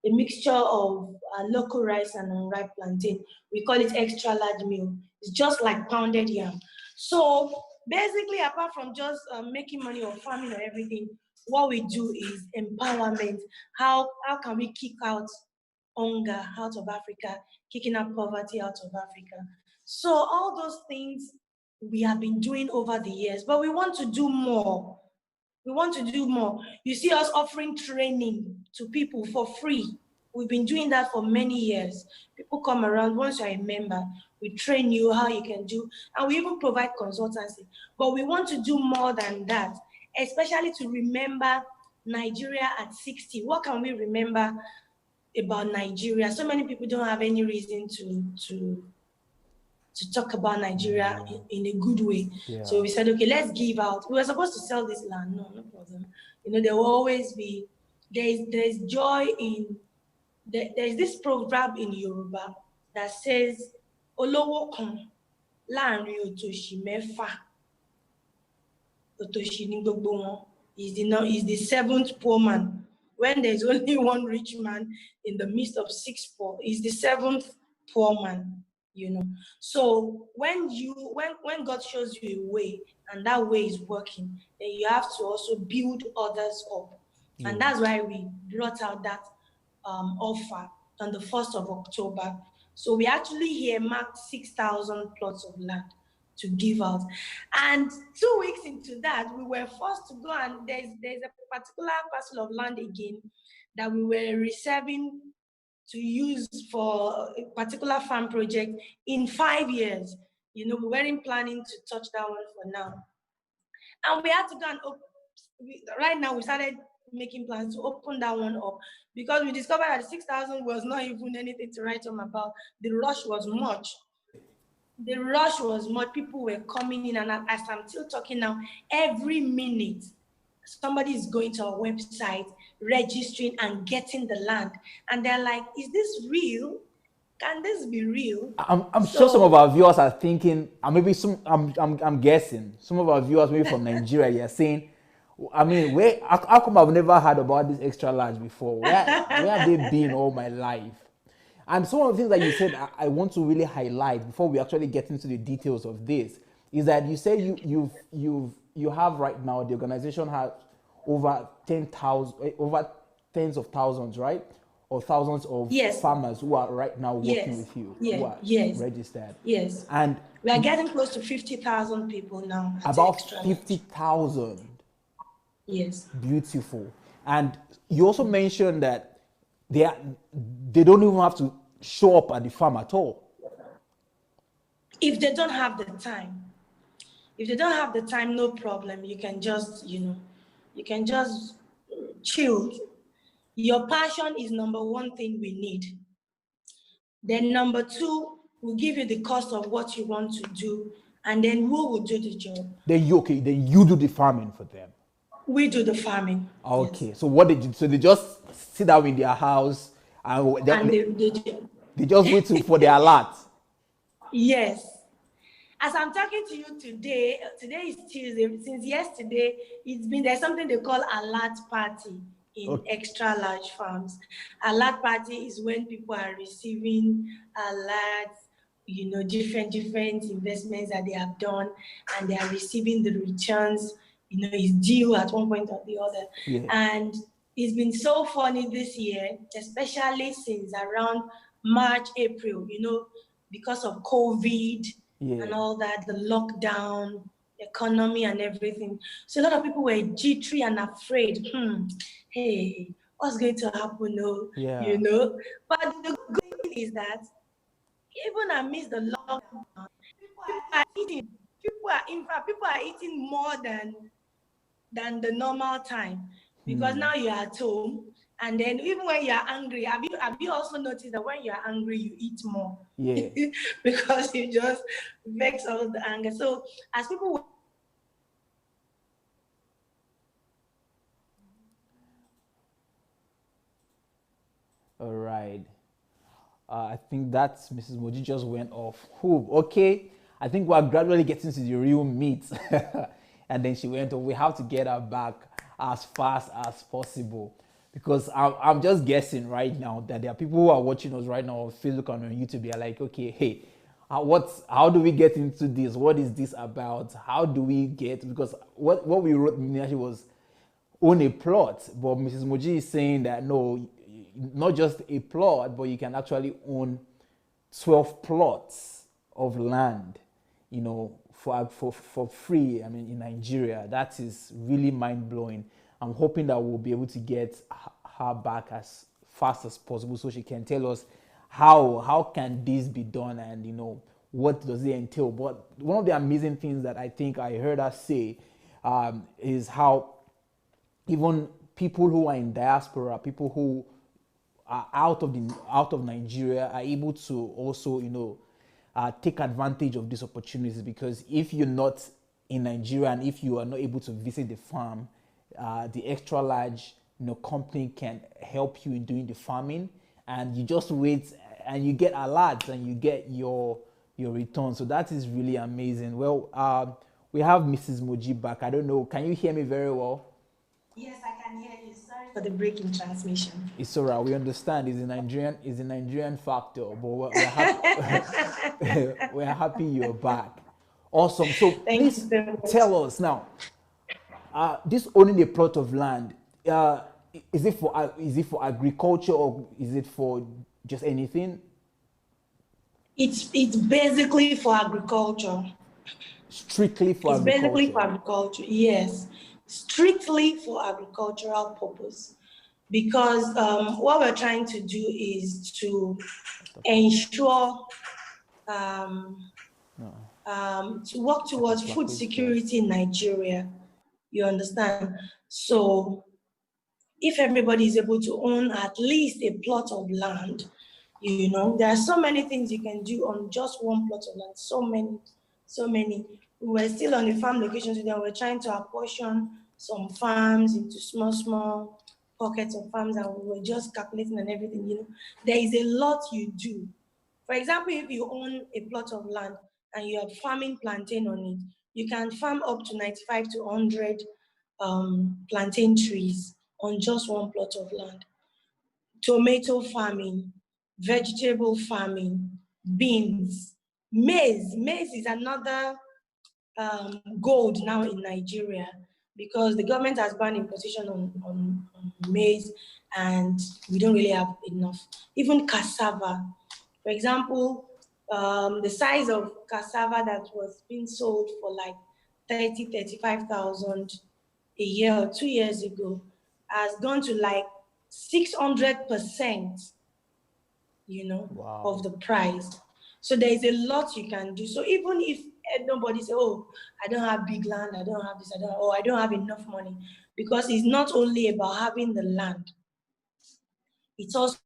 mixture of local rice and unripe plantain. We call it extra large meal. It's just like pounded yam. So basically, apart from just making money or farming or everything, what we do is empowerment. How can we kick out hunger out of Africa, kicking out poverty out of Africa? So all those things we have been doing over the years, but we want to do more. We want to do more. You see us offering training to people for free. We've been doing that for many years. People come around, once you're a member, we train you how you can do, and we even provide consultancy. But we want to do more than that, especially to remember Nigeria at 60. What can we remember about Nigeria? So many people don't have any reason to talk about Nigeria in a good way. Yeah. So we said, okay, let's give out. We were supposed to sell this land. No problem. There will always be, there's joy in, there's this proverb in Yoruba that says, Olowo kan láàrin òtòṣì mẹ́fà, òtòṣì ní gbogbo wọn, is the seventh poor man. When there's only one rich man in the midst of six poor, is the seventh poor man. So when God shows you a way and that way is working, then you have to also build others up. And that's why we brought out that offer on the 1st of October. So we actually here marked 6,000 plots of land to give out. And 2 weeks into that, we were forced to go, and there's a particular parcel of land again that we were reserving to use for a particular farm project in 5 years. We weren't planning to touch that one for now. And we had to go and right now we started making plans to open that one up, because we discovered that 6,000 was not even anything to write home about. The rush was much. People were coming in, and as I'm still talking now, every minute somebody is going to our website, registering and getting the land, and they're like, is this real? Can this be real? I'm sure some of our viewers are thinking, and maybe I'm guessing some of our viewers maybe from Nigeria, they are saying, I mean, how come I've never heard about this extra large before? Where have they been all my life? And some of the things that you said, I want to really highlight before we actually get into the details of this, is that you say you have right now, the organization has over 10,000, over tens of thousands, right? Or thousands of farmers who are right now working with you, who are registered. Yes. And we are getting close to 50,000 people now. About 50,000. Yes. Beautiful. And you also mentioned that they don't even have to show up at the farm at all. If they don't have the time. If they don't have the time, no problem. You can just, chill. Your passion is number one thing we need. Then number two, we'll give you the cost of what you want to do, and then we will do the job. Then you do the farming for them. We do the farming. Okay. Yes. So what did you? So they just sit down in their house and they just wait for their alert. Yes. As I'm talking to you today is Tuesday. Since yesterday, there's something they call alert party in extra large farms. Alert party is when people are receiving alerts, different investments that they have done, and they are receiving the returns. Is due at one point or the other. Yeah. And it's been so funny this year, especially since around March, April, because of COVID and all that, the lockdown, economy and everything. So a lot of people were jittery and afraid. Hey, what's going to happen? But the good thing is that even amidst the lockdown, people are eating more than the normal time, because now you're at home, and then even when you're angry, have you also noticed that when you're angry you eat more? Yeah. Because you just vex all the anger. So as people all right. I think that's Mrs. Moji just went off. Okay. I think we're gradually getting to the real meat. And then she went, we have to get her back as fast as possible. Because I'm just guessing right now that there are people who are watching us right now on Facebook and on YouTube. They're like, okay, hey, how do we get into this? What is this about? How do we get, because what we wrote initially was own a plot. But Mrs. Moji is saying that no, not just a plot, but you can actually own 12 plots of land for free. I mean, in Nigeria, that is really mind blowing. I'm hoping that we'll be able to get her back as fast as possible so she can tell us how can this be done, and what does it entail. But one of the amazing things that I think I heard her say is how even people who are in diaspora, people who are out of Nigeria, are able to also take advantage of these opportunities, because if you're not in Nigeria and if you are not able to visit the farm, the extra large company can help you in doing the farming, and you just wait and you get alerts and you get your return. So that is really amazing. Well, we have Mrs. Moji back. I don't know. Can you hear me very well? Yes, I can hear you. Sorry For the break in transmission. It's alright. We understand. It's a Nigerian factor, but we're happy. We're happy you're back. Awesome. So Thank you please so much. tell us now. This owning a plot of land, is it for agriculture, or is it for just anything? It's basically for agriculture. Strictly for It's agriculture. basically for agriculture, yes. Strictly for agricultural purpose. Because what we're trying to do is to ensure to work towards food security in Nigeria. You understand? So if everybody is able to own at least a plot of land, there are so many things you can do on just one plot of land. So many. We were still on the farm location today, and we're trying to apportion some farms into small pockets of farms, and we were just calculating and everything. There is a lot you do. For example, if you own a plot of land and you are farming plantain on it, you can farm up to 95 to 100 plantain trees on just one plot of land. Tomato farming, vegetable farming, beans, maize. Maize is another gold now in Nigeria, because the government has banned imposition on maize, and we don't really have enough. Even cassava. For example, the size of cassava that was being sold for like 35,000 a year or 2 years ago has gone to like 600%, Wow. of the price. So there is a lot you can do. So even if nobody say, oh, I don't have big land, I don't have this, I don't have enough money, because it's not only about having the land, it's also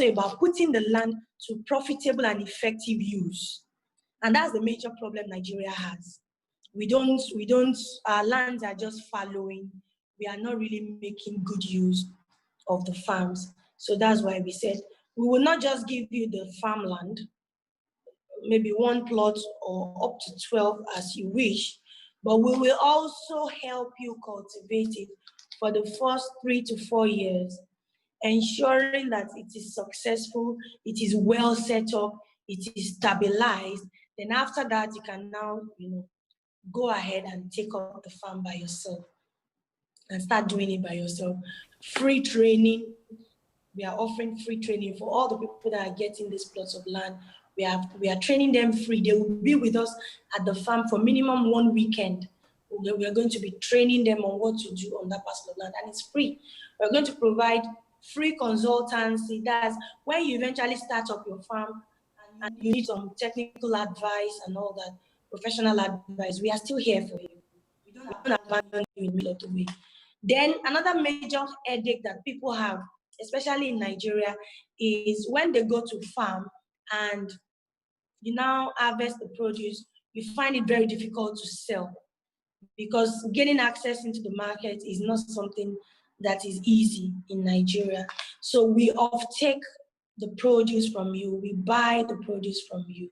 about putting the land to profitable and effective use. And that's the major problem Nigeria has. Our lands are just following. We are not really making good use of the farms. So that's why we said, we will not just give you the farmland, maybe one plot or up to 12 as you wish, but we will also help you cultivate it for the first 3 to 4 years, ensuring that it is successful, it is well set up, it is stabilized. Then after that, you can now, go ahead and take up the farm by yourself and start doing it by yourself. Free training. We are offering free training for all the people that are getting these plots of land. We are training them free. They will be with us at the farm for minimum 1 weekend. We are going to be training them on what to do on that parcel of land, and it's free. We're going to provide free consultancy. That's when you eventually start up your farm and you need some technical advice and all that, professional advice. We are still here for you. We don't abandon you in the middle of the way. Then another major headache that people have, especially in Nigeria, is when they go to farm and you now harvest the produce, you find it very difficult to sell, because getting access into the market is not something that is easy in Nigeria. So we offtake the produce from you, we buy the produce from you,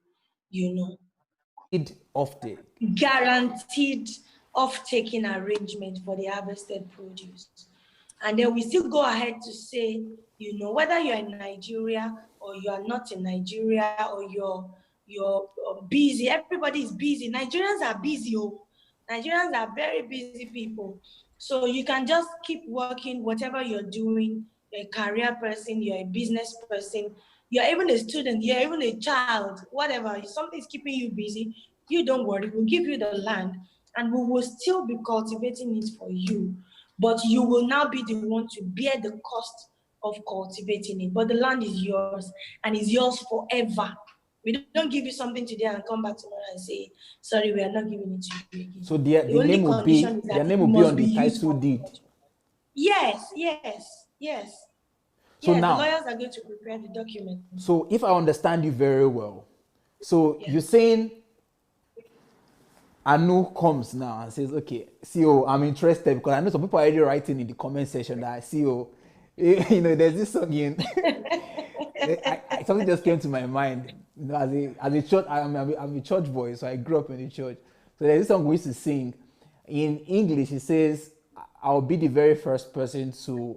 Offtake. Guaranteed off-taking arrangement for the harvested produce. And then we still go ahead to say, whether you're in Nigeria or you are not in Nigeria, or you're busy. Everybody is busy. Nigerians are busy. Nigerians are very busy people. So you can just keep working, whatever you're doing, you're a career person, you're a business person, you're even a student, you're even a child, whatever, something's keeping you busy, you don't worry, we'll give you the land and we will still be cultivating it for you. But you will now be the one to bear the cost of cultivating it. But the land is yours and is yours forever. We don't give you something today and come back tomorrow and say, sorry, we are not giving it to you again. So The the only name will condition be is their that name it will be must on be the used title for deed. Yes, yes, yes. So Yes, the now, lawyers are going to prepare the document. so if I understand you very well, so Yes. you're saying Anu comes now and says, okay, CEO, I'm interested, because I know some people are already writing in the comment section that CEO, there's this song in something just came to my mind. As a church, I'm a church boy, so I grew up in the church. So there's this song we used to sing. In English, it says, I'll be the very first person to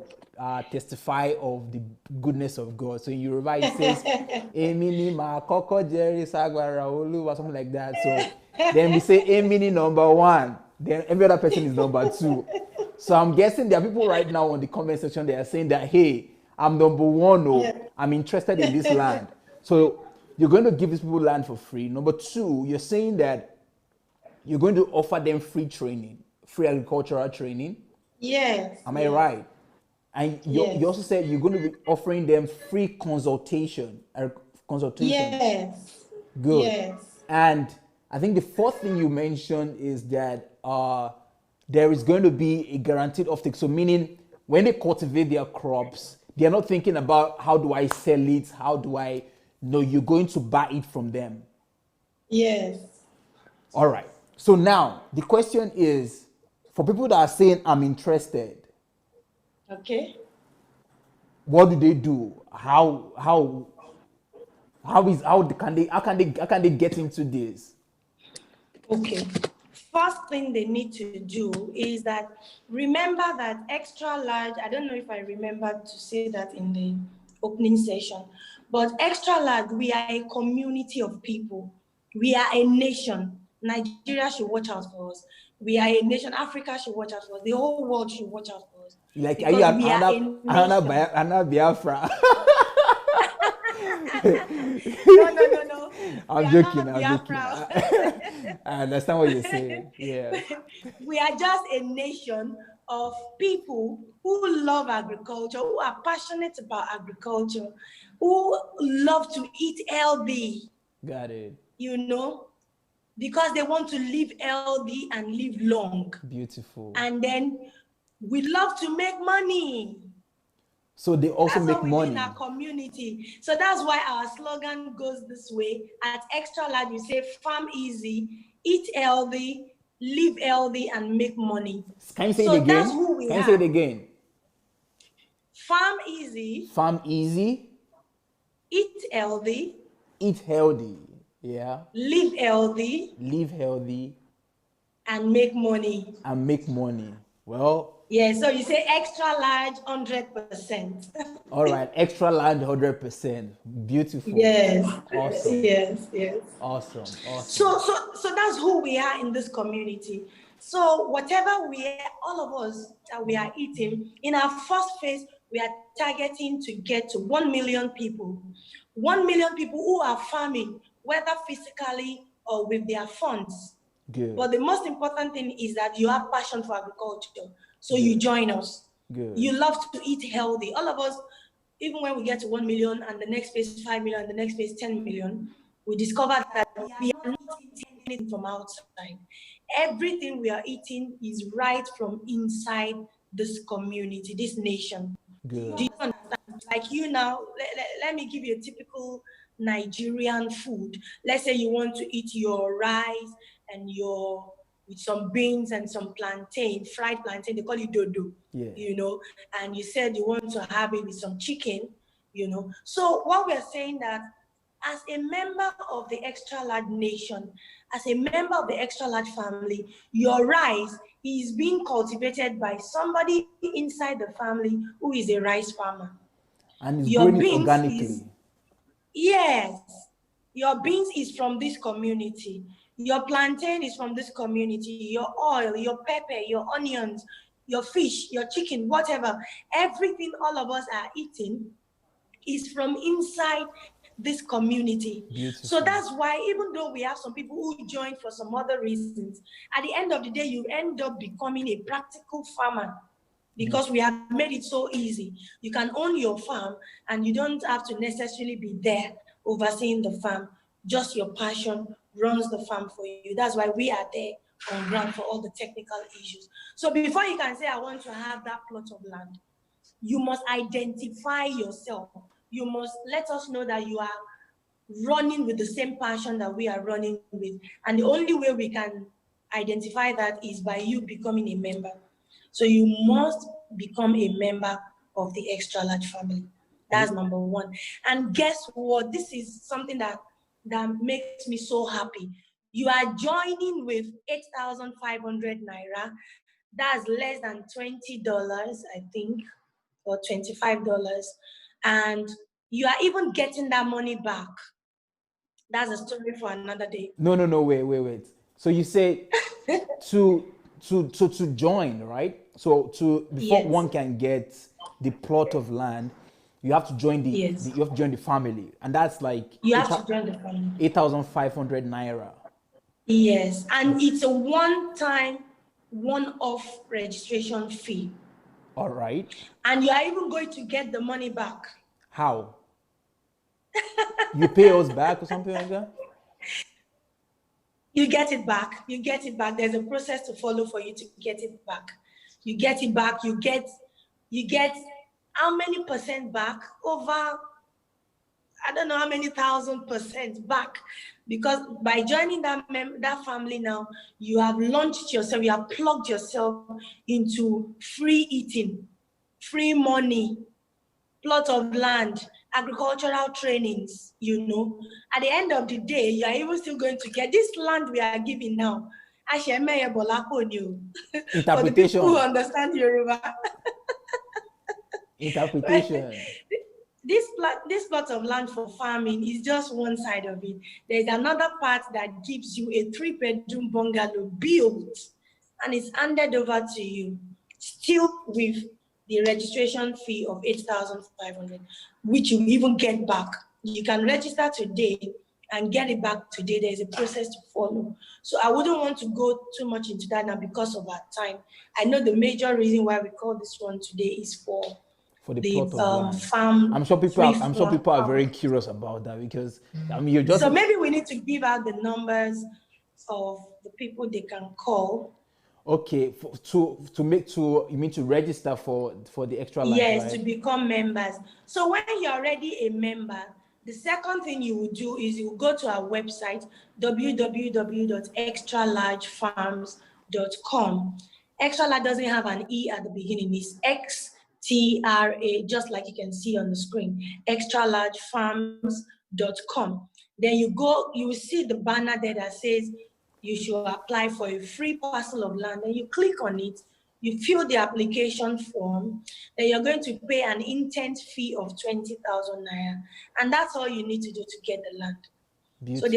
testify of the goodness of God. So in Yoruba, it says, Emi ni ma kọ́kọ́ jẹ́rìí ságbára Olúwa, something like that. So then we say, Emi ni number one. Then every other person is number two. So I'm guessing there are people right now on the comment section, they are saying that, hey, I'm number one, I'm interested in this land. So you're going to give these people land for free. Number two, you're saying that you're going to offer them free training, free agricultural training. Yes. Am I right? And you Yes. also said you're going to be offering them free consultation. Yes. Good. Yes. And I think the fourth thing you mentioned is that there is going to be a guaranteed offtake. So meaning when they cultivate their crops, they're not thinking about how do I sell it? How do I know you're going to buy it from them? Yes. All right. So now the question is, for people that are saying I'm interested, Okay. what do they do? How can they get into this? Okay. First thing they need to do is that remember that extra large, I don't know if I remember to say that in the opening session, but extra large, we are a community of people. We are a nation. Nigeria should watch out for us. We are a nation. Africa should watch out for us. The whole world should watch out for us. Like, are Because you we are a nation. Anna Biafra? No. I'm We are joking. not I'm joking. Biafra. I understand what you're saying. Yeah. We are just a nation of people who love agriculture, who are passionate about agriculture, who love to eat healthy, Got it. Because they want to live healthy and live long. Beautiful. And then we love to make money. So they also That's make what we money do in our community. So that's why our slogan goes this way. At Extra Large, we say farm easy, eat healthy, live healthy, and make money. Can you say So it again? that's who we Can you are. say it again? Farm easy, Farm easy, eat healthy, eat healthy, yeah, live healthy, live healthy, and make money. Well, yeah, so you say extra large 100%. all right, extra large 100%. Beautiful. Yes. Awesome. Yes. Awesome. So that's who we are in this community. So whatever all of us that we are eating, in our first phase, we are targeting to get to 1 million people. 1 million people who are farming, whether physically or with their funds. Good. But the most important thing is that you have passion for agriculture. So you join us. Good. You love to eat healthy. All of us, even when we get to 1 million and the next phase 5 million and the next phase 10 million, we discover that we are not eating anything from outside. Everything we are eating is right from inside this community, this nation. Good. Do you understand? Like you now, let me give you a typical Nigerian food. Let's say you want to eat your rice and with some beans and some plantain, fried plantain, they call it dodo, and you said you want to have it with some chicken, So what we're saying that as a member of the extra large nation, as a member of the extra large family, your rice is being cultivated by somebody inside the family who is a rice farmer. And it's Your growing it beans organically. Yes. Your beans is from this community. Your plantain is from this community. Your oil, your pepper, your onions, your fish, your chicken, whatever, everything all of us are eating is from inside this community. Beautiful. So that's why, even though we have some people who join for some other reasons, at the end of the day, you end up becoming a practical farmer because we have made it so easy. You can own your farm and you don't have to necessarily be there overseeing the farm. Just your passion runs the farm for you. That's why we are there on ground for all the technical issues. So before you can say, I want to have that plot of land, you must identify yourself. You must let us know that you are running with the same passion that we are running with. And the only way we can identify that is by you becoming a member. So you must become a member of the Extra Large family. That's number one. And guess what? This is something that makes me so happy. You are joining with 8,500 naira. That's less than $20, I think, or $25. And you are even getting that money back. That's a story for another day. No, wait. So you say to join, right? So before Yes. one can get the plot of land, you have to join Yes. you have to join the family, and that's like You have to join the family. 8,500 naira. Yes, and it's a one-time, one-off registration fee. All right. And you are even going to get the money back. How? You pay us back or something like that? You get it back. You get it back. There's a process to follow for you to get it back. You get it back. You get how many percent back? Over, I don't know how many 1,000% back, because by joining that family now, you have launched yourself, you have plugged yourself into free eating, free money, plot of land, agricultural trainings, you know. At the end of the day, you are even still going to get this land we are giving now. For the people who understand Yoruba. Interpretation. This plot of land for farming is just one side of it. There's another part that gives you a 3-bedroom bungalow built and it's handed over to you, still with the registration fee of 8,500, which you even get back. You can register today and get it back today. There's a process to follow. So I wouldn't want to go too much into that now because of our time. I know the major reason why we call this one today is for the plot of land. Farm. I'm sure people are very curious about that, because I mean, you're just. So maybe we need to give out the numbers of the people they can call. Okay, you mean to register for the Extra Large? Yes, right? To become members. So when you're already a member, the second thing you will do is you will go to our website, www.extralargefarms.com. Extra large doesn't have an E at the beginning. It's XTRA, just like you can see on the screen, extralargefarms.com. Then you will see the banner there that says you should apply for a free parcel of land. Then you click on it, you fill the application form, then you're going to pay an intent fee of 20,000 naira. And that's all you need to do to get the land. Beautiful. So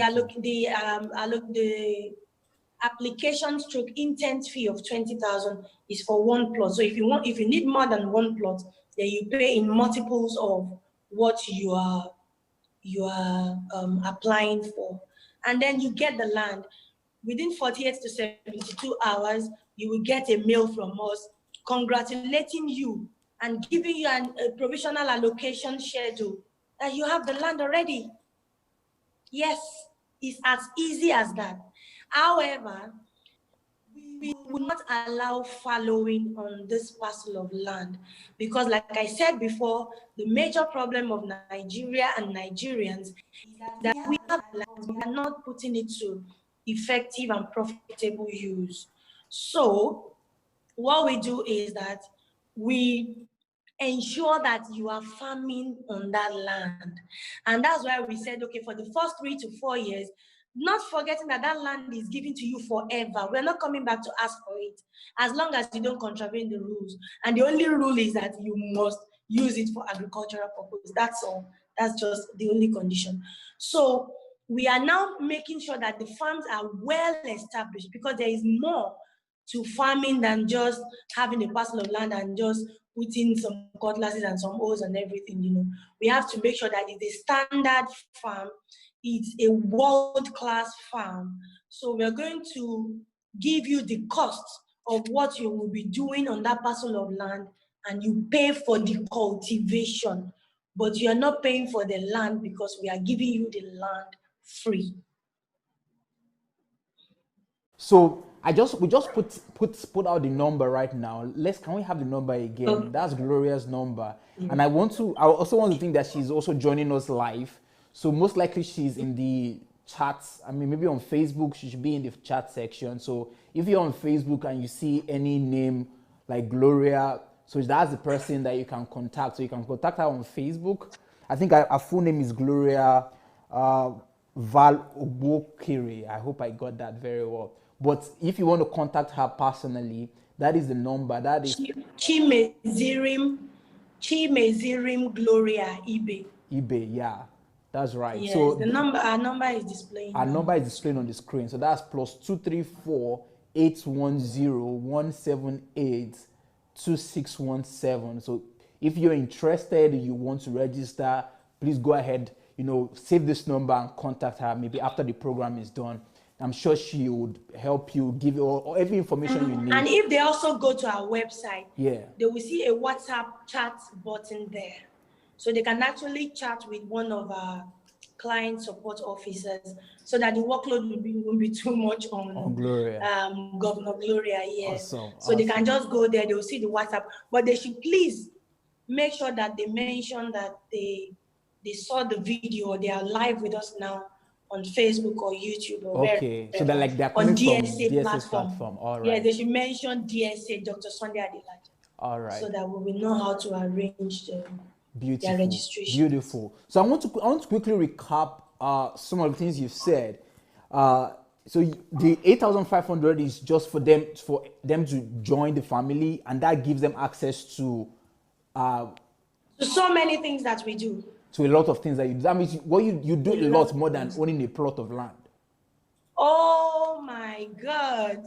the application stroke intent fee of 20,000 is for one plot. So if you need more than one plot, then you pay in multiples of what you are applying for. And then you get the land. Within 48 to 72 hours, you will get a mail from us congratulating you and giving you a provisional allocation schedule that you have the land already. Yes, it's as easy as that. However, we will not allow following on this parcel of land because, like I said before, the major problem of Nigeria and Nigerians is that we have land, we are not putting it to effective and profitable use. So what we do is that we ensure that you are farming on that land. And that's why we said, okay, for the first 3 to 4 years, not forgetting that that land is given to you forever. We're not coming back to ask for it, as long as you don't contravene the rules. And the only rule is that you must use it for agricultural purposes. That's all. That's just the only condition. So we are now making sure that the farms are well established because there is more to farming than just having a parcel of land and just putting some cutlasses and some hoes and everything, We have to make sure that it's a standard farm, it's a world-class farm. So we're going to give you the cost of what you will be doing on that parcel of land, and you pay for the cultivation, but you're not paying for the land because we are giving you the land free. So we just put out the number right now. Can we have the number again? Okay. That's Gloria's number. And I also want to think that she's also joining us live. So most likely she's in the chats. I mean, maybe on Facebook, she should be in the chat section. So if you're on Facebook and you see any name like Gloria, so that's the person that you can contact. So you can contact her on Facebook. I think her full name is Gloria Val Obokiri. I hope I got that very well. But if you want to contact her personally, that is the number. That is Chimezirim Gloria Ibe. eBay, yeah. That's right. Yes, so our number is displaying. Our number is displaying on the screen. So that's +234 810 178 2617. So if you're interested, you want to register, please go ahead, save this number and contact her maybe after the program is done. I'm sure she would help you, give you all every information you need. And if they also go to our website, yeah, they will see a WhatsApp chat button there. So they can actually chat with one of our client support officers so that the workload won't be too much on Gloria. Governor Gloria. Yes. Awesome. So they can just go there, they'll see the WhatsApp, but they should please make sure that they mention that they saw the video, or they are live with us now on Facebook or YouTube or okay. So they're coming on DSA from platform. All right. Yeah, they should mention DSA, Dr. Sunday Adelaja. All right. So that we will know how to arrange their registration. Beautiful. So I want to quickly recap some of the things you've said. So the 8,500 is just for them to join the family, and that gives them access to so many things that we do. To a lot of things that you do. That means you do a lot more than owning a plot of land. Oh my God.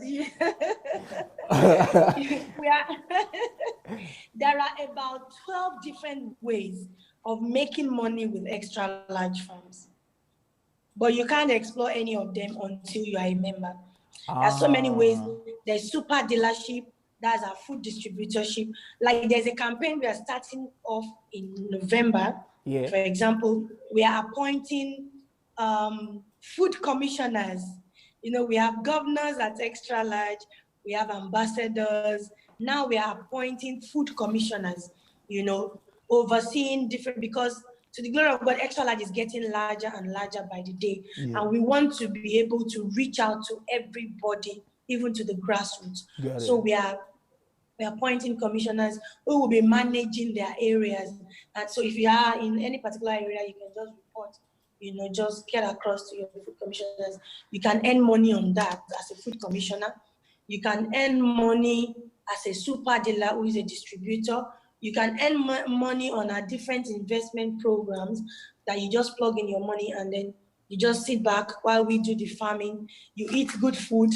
There are about 12 different ways of making money with extra large farms. But you can't explore any of them until you are a member. There are so many ways. There's super dealership, that's our food distributorship. Like there's a campaign we are starting off in November. Yeah. For example, we are appointing food commissioners. We have governors at extra large, we have ambassadors. Now we are appointing food commissioners, overseeing different, because to the glory of God, extra large is getting larger and larger by the day. Yeah. And we want to be able to reach out to everybody, even to the grassroots. So we are appointing commissioners who will be managing their areas. And so if you are in any particular area, you can just report, just get across to your food commissioners. You can earn money on that as a food commissioner. You can earn money as a super dealer who is a distributor. You can earn money on our different investment programs that you just plug in your money and then you just sit back while we do the farming. You eat good food,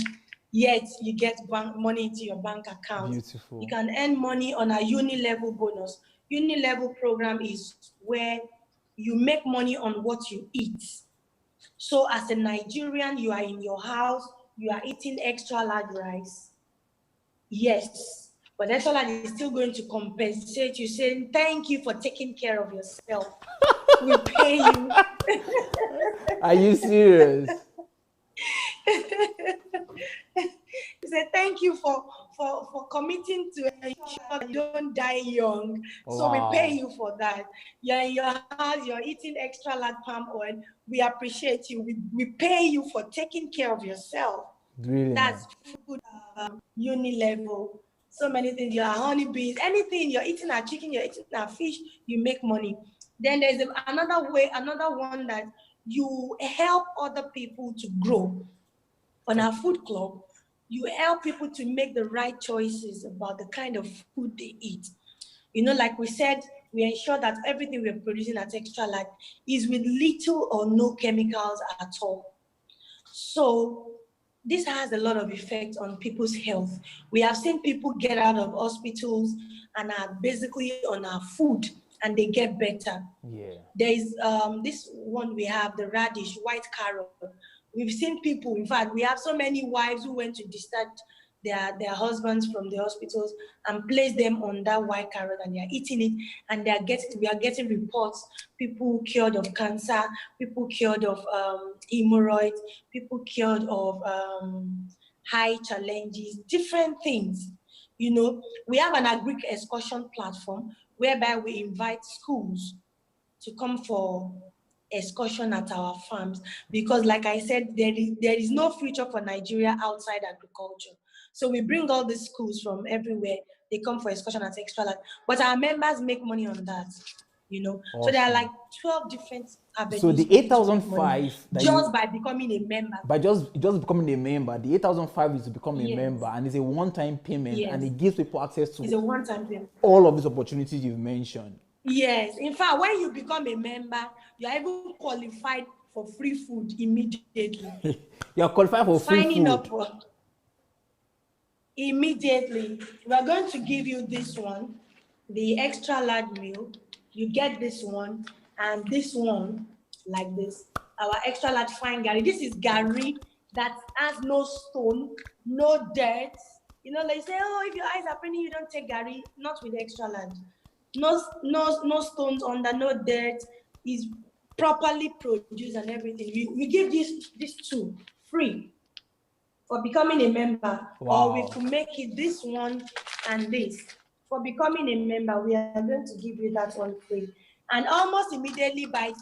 yet you get money into your bank account. Beautiful. You can earn money on a uni-level bonus. Uni-level program is where you make money on what you eat. So as a Nigerian, you are in your house, you are eating extra large rice. Yes, but extra large is still going to compensate you, saying, thank you for taking care of yourself. We pay you. Are you serious? He said, thank you for committing to ensure that you don't die young. Wow. So we pay you for that. You're in your house, you're eating extra large palm oil. We appreciate you. We pay you for taking care of yourself. Brilliant. That's food, uni level. So many things. You're honeybees, anything. You're eating a chicken, you're eating a fish, you make money. Then there's another one that you help other people to grow. On our food club, you help people to make the right choices about the kind of food they eat. Like we said, we ensure that everything we're producing at Extra Large is with little or no chemicals at all. So this has a lot of effect on people's health. We have seen people get out of hospitals and are basically on our food and they get better. Yeah. There is this one we have, the radish, white carrot. We've seen people, in fact, we have so many wives who went to discharge their husbands from the hospitals and place them on that white carrot and they're eating it and we are getting reports, people cured of cancer, people cured of hemorrhoids, people cured of high challenges, different things. You know, we have an agri excursion platform whereby we invite schools to come for excursion at our farms because, like I said, there is no future for Nigeria outside agriculture. So we bring all the schools from everywhere. They come for excursion at Extra Land, but our members make money on that. You know, so there are like 12 different So avenues the for you to make money 8,005 that just you by becoming a member. by just becoming a member, the 8,005 is to become a Yes. member, and it's a one-time payment, Yes. and it gives people access It's to a one-time payment. all of these opportunities you've mentioned. Yes, in fact, when you become a member, you are even qualified for free food immediately. You're qualified for free Signing food. up immediately. We are going to give you this one, the extra large meal. You get this one and this one, like this. Our extra large fine gari. This is gari that has no stone, no dirt. You know, they say, oh, if your eyes are paining, you don't take gari. Not with extra large. No stones under, no dirt. Is properly produced and everything. We give these two free for becoming a member. Wow. Or we could make it this one and this. For becoming a member, we are going to give you that one free. And almost immediately by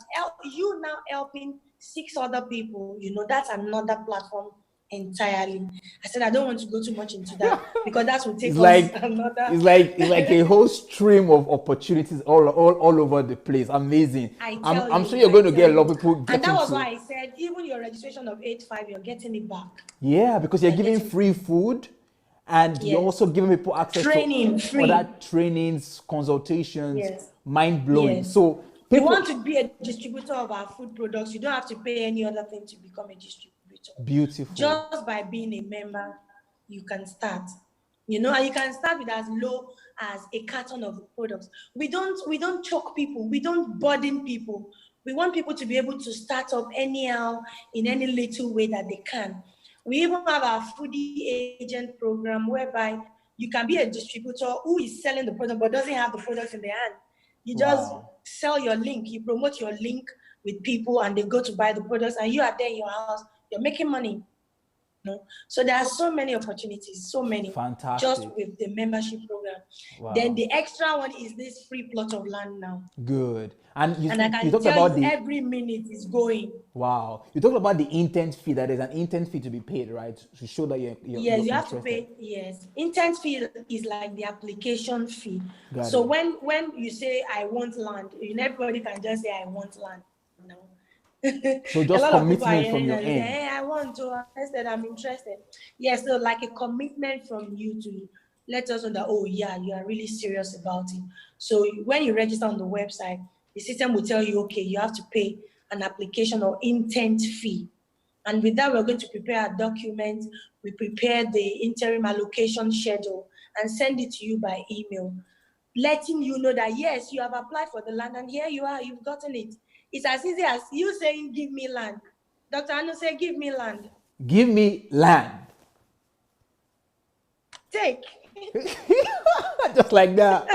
you now helping 6 other people, you know, that's another platform entirely. I said I don't want to go too much into that because that will take It's us like another. it's like a whole stream of opportunities all over the place. Amazing. I'm sure you're going to get a lot of people getting and that was to. why I said even your registration of 8.5, you're getting it back. Yeah, because you're giving getting free food, and you're Yes. also giving people access Training, to free. other trainings, consultations. Yes. Mind blowing. Yes. So You people, want to be a distributor of our food products, you don't have to pay any other thing to become a distributor. beautiful. Just by being a member, you can start. You know, and you can start with as low as a carton of products. We don't choke people, we don't burden people. We want people to be able to start up anyhow in any little way that they can. We even have our foodie agent program whereby you can be a distributor who is selling the product but doesn't have the products in their hand. You just Wow. sell your link, you promote your link with people and they go to buy the products and you are there in your house, you're making money. No. So there are so many opportunities, so many. Fantastic. Just with the membership program. Wow. Then the extra one is this free plot of land now. Good. And And I you can talked tell about you the every minute is going. wow. You talked about the intent fee. That there's an intent fee to be paid, right? To show that you're Yes, you have to interested. pay. Yes, intent fee is like the application fee. Got So it. when you say I want land, you know, everybody can just say I want land. No. So A just lot of people are commitment from hearing your that and say, end. hey, I want to, I'm interested. Yes, so like a commitment from you to let us know that, oh yeah, you are really serious about it. So when you register on the website, the system will tell you, okay, you have to pay an application or intent fee. And with that, we're going to prepare a document. We prepare the interim allocation schedule and send it to you by email, letting you know that, yes, you have applied for the land and here you are, you've gotten it. It's as easy as you saying, give me land. Dr. Anu said, give me land. Give me land. Take. Just like that.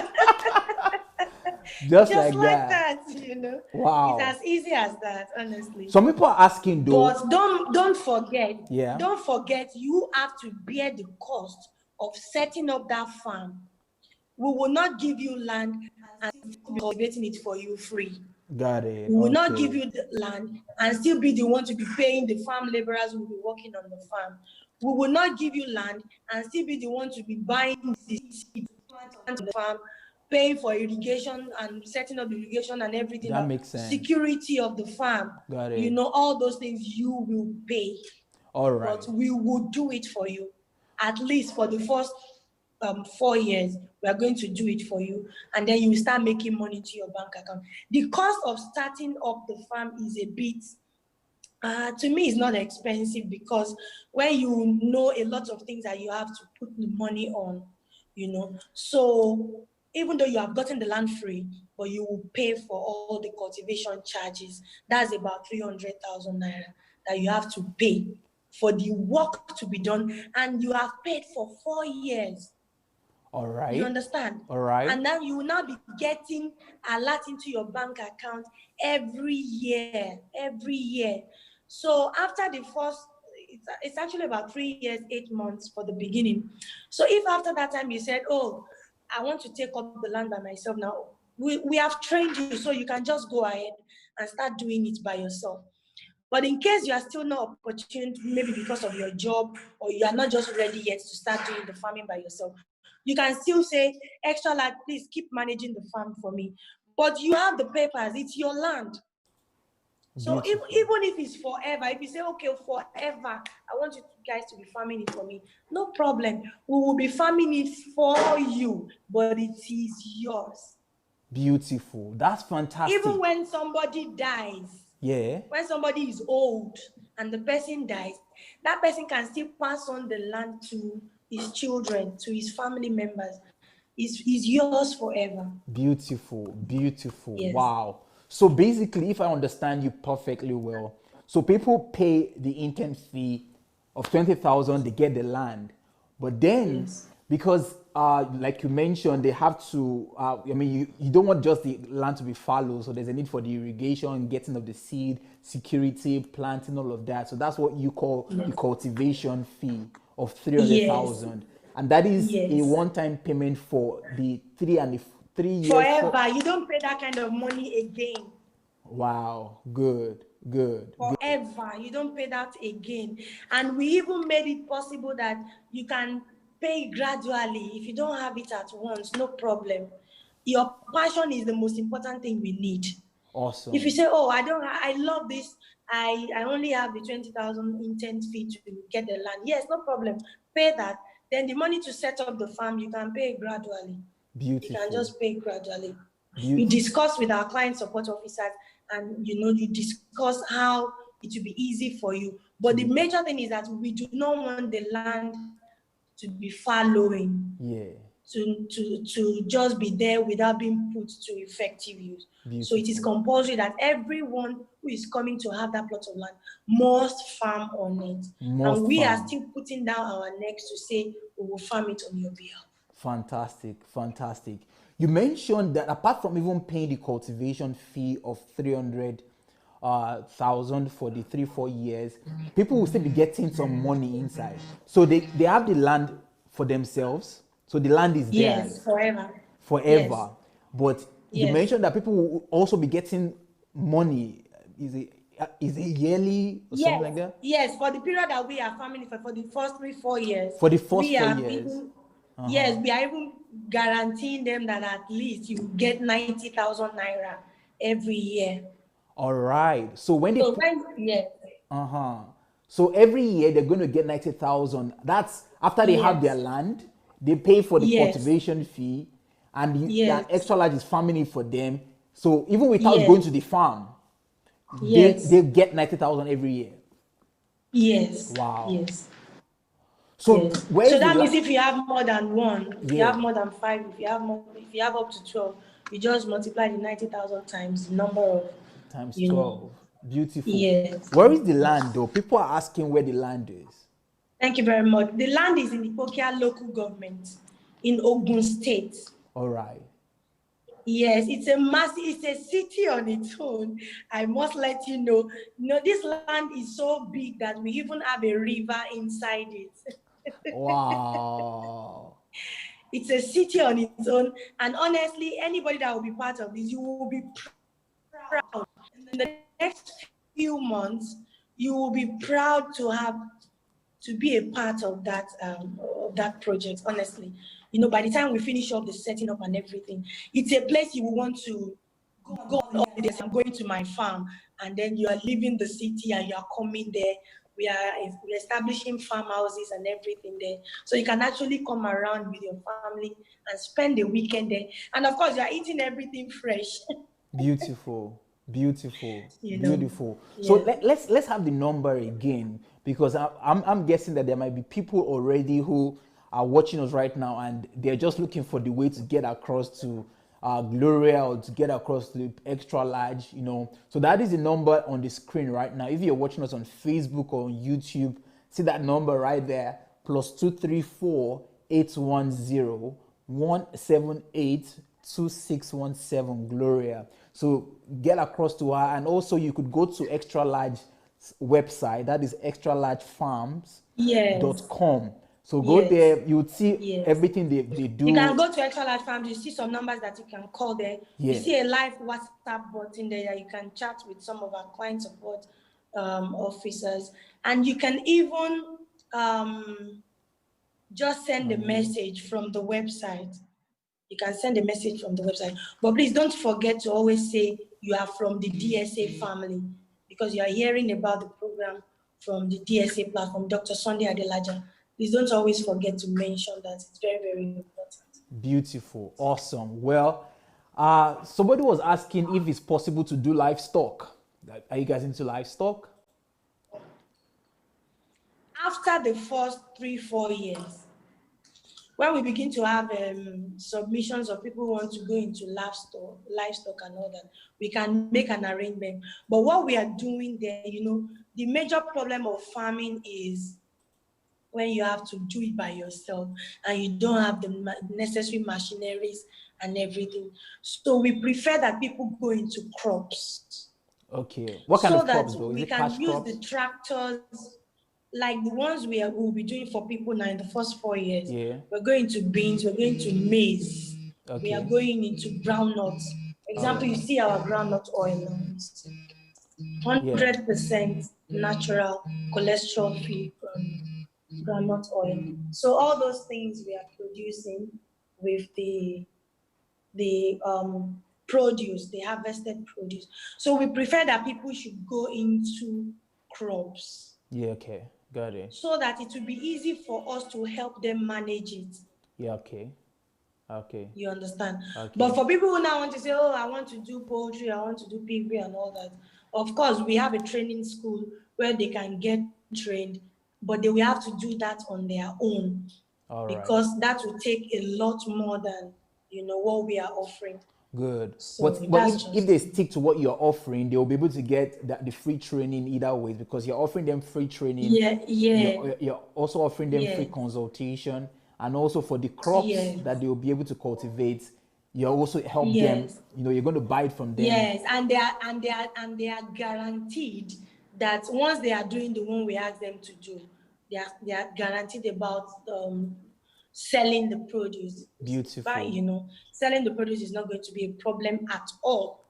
Just like that. that, you know. Wow. It's as easy as that, honestly. Some people are asking though. But don't forget, Yeah. don't forget, you have to bear the cost of setting up that farm. We will not give you land and be cultivating it for you free. Got it. We will not give you the land and still be the one to be paying the farm laborers who will be working on the farm. We will not give you land and still be the one to be buying the seed on the farm, paying for irrigation and setting up irrigation and everything. That makes sense. Security of the farm. Got it. You know, all those things you will pay. All right. But we will do it for you. At least for the first 4 years, we are going to do it for you, and then you will start making money to your bank account. The cost of starting up the farm is a bit To me, it's not expensive because when you know a lot of things that you have to put the money on, So even though you have gotten the land free, but you will pay for all the cultivation charges. That's about 300,000 naira that you have to pay for the work to be done, and you have paid for 4 years. All You right. understand? All right. And now you will now be getting a lot into your bank account every year, every year. So after the first, it's actually about 3 years, 8 months for the beginning. So if after that time you said, oh, I want to take up the land by myself now, we have trained you so you can just go ahead and start doing it by yourself. But in case you are still not opportune, maybe because of your job, or you are not just ready yet to start doing the farming by yourself, you can still say, extra land, please keep managing the farm for me. But you have the papers, it's your land. So even Beautiful. if it's forever, if you say, okay, forever, I want you guys to be farming it for me, no problem. We will be farming it for you, but it is yours. Beautiful. That's fantastic. Even when somebody dies, Yeah. when somebody is old and the person dies, that person can still pass on the land to his children, to his family members. It's yours forever. Beautiful. Beautiful. Yes. Wow. So basically, if I understand you perfectly well, so people pay the intent fee of 20,000, they get the land, but then Yes. because like you mentioned, they have to. I mean, you don't want just the land to be fallow, so there's a need for the irrigation, getting of the seed, security, planting, all of that. So that's what you call the cultivation fee of three hundred Yes. thousand, and that is a Yes. one-time payment for the 3 years. For Forever. You don't pay that kind of money again. wow, good, good, good. Forever. You don't pay that again. And we even made it possible that you can pay gradually. If you don't have it at once, no problem. Your passion is the most important thing we need. If you Awesome. say, oh, I love this, I only have the 20,000 intent fee to get the land. Yes, no problem. Pay that. Then the money to set up the farm, you can pay gradually. You can Beautiful. just pay gradually. You Beautiful. discuss with our client support officers, and you discuss how it will be easy for you. But the major thing is that we do not want the land to be following, Yeah. to just be there without being put to effective use. So it is Beautiful. compulsory that everyone who is coming to have that plot of land must farm on it. And Most we are farm. still putting down our necks to say we will farm it on your behalf. Fantastic, fantastic. You mentioned that apart from even paying the cultivation fee of 300,000 for the 3 4 years, people will still be getting some money inside. So they have the land for themselves. So the land is Yes, theirs forever. Yes, forever. But you yes. mentioned that people will also be getting money. Is it yearly or something Yes, like that? yes. For the period that we are farming for the first 3 4 years, For the first we four are years. even we are even guaranteeing them that at least you get 90,000 naira every year. All right. So when they So put, when yes, uh-huh. So every year they're going to get 90,000. That's after they have their yes, land, they pay for the yes, cultivation fee, and the yes, extra large is farming it for them. So even without going to yes, the farm, they yes, get 90,000 every year. yes, Wow. yes, So yes. where So is the that means if you have more than one, if you yeah, have more than five, if you have up to 12, you just multiply the 90,000 times the number of, times you know, 12. Beautiful. yes. Where is the land though? People are asking where the land is. Thank you very much. The land is in the Ipokia local government in Ogun State. All right. Yes, it's a city on its own. I must let you know. This land is so big that we even have a river inside it. Wow. It's a city on its own. And honestly, anybody that will be part of this, you will be proud. In the next few months, you will be proud to be a part of that project, honestly. By the time we finish up the setting up and everything, it's a place you will want to go on holidays. I'm going to my farm, and then you are leaving the city and you are coming there. We're establishing farmhouses and everything there. So you can actually come around with your family and spend the weekend there. And of course, you are eating everything fresh. Beautiful. Beautiful, you know. beautiful. So Yes. let's have the number again, because I'm guessing that there might be people already who are watching us right now and they're just looking for the way to get across to Gloria, or to get across to extra large, you know. So that is the number on the screen right now. If you're watching us on Facebook or on YouTube, see that number right there, +234-810-178-2617, Gloria. So get across to her. And also you could go to extra large website, that is Yes. extralargefarms.com. So go Yes. there, you would see Yes. everything they You can do. go to Extra Large Farms, you see some numbers that you can call there. You Yeah. see a live WhatsApp button there that you can chat with some of our client support officers. And you can even just send a message from the website. You can send a message from the website. But please don't forget to always say you are from the DSA family, because you are hearing about the program from the DSA platform, Dr. Sunday Adelaja. Please don't always forget to mention that. It's very, very important. Beautiful, awesome. Well, somebody was asking if it's possible to do livestock. Are you guys into livestock? After the first 3-4 years, when we begin to have submissions of people who want to go into livestock and all that, we can make an arrangement. But what we are doing there, the major problem of farming is when you have to do it by yourself and you don't have the necessary machineries and everything. So we prefer that people go into crops. Okay. What kind So of that crops though? Is we it cash can use crops? the tractors like the ones we'll be doing for people now in the first 4 years. Yeah. We're going to beans, we're going to maize, we are Okay. going into groundnuts. For example, you see our groundnut oil now, Yeah. 100% natural, cholesterol-free groundnut oil. So all those things we are producing with the produce, the harvested produce. So we prefer that people should go into crops, Yeah, okay. Got it. so that it will be easy for us to help them manage it. Yeah, okay. Okay. You understand? Okay. But for people who now want to say, oh, I want to do poultry, I want to do piggery and all that, of course, we have a training school where they can get trained, but they will have to do that on their own. All right. Because that will take a lot more than, what we are offering. Good. So But that's if just they stick to what you're offering, they'll be able to get the free training either ways, because you're offering them free training. Yeah. You're also offering them free Yes. consultation, and also for the crops Yes. that they'll be able to cultivate, you also help them. Yes. You're going to buy it from them. Yes, and they are guaranteed that once they are doing the one we ask them to do, they are guaranteed about selling the produce. Beautiful. But selling the produce is not going to be a problem at all.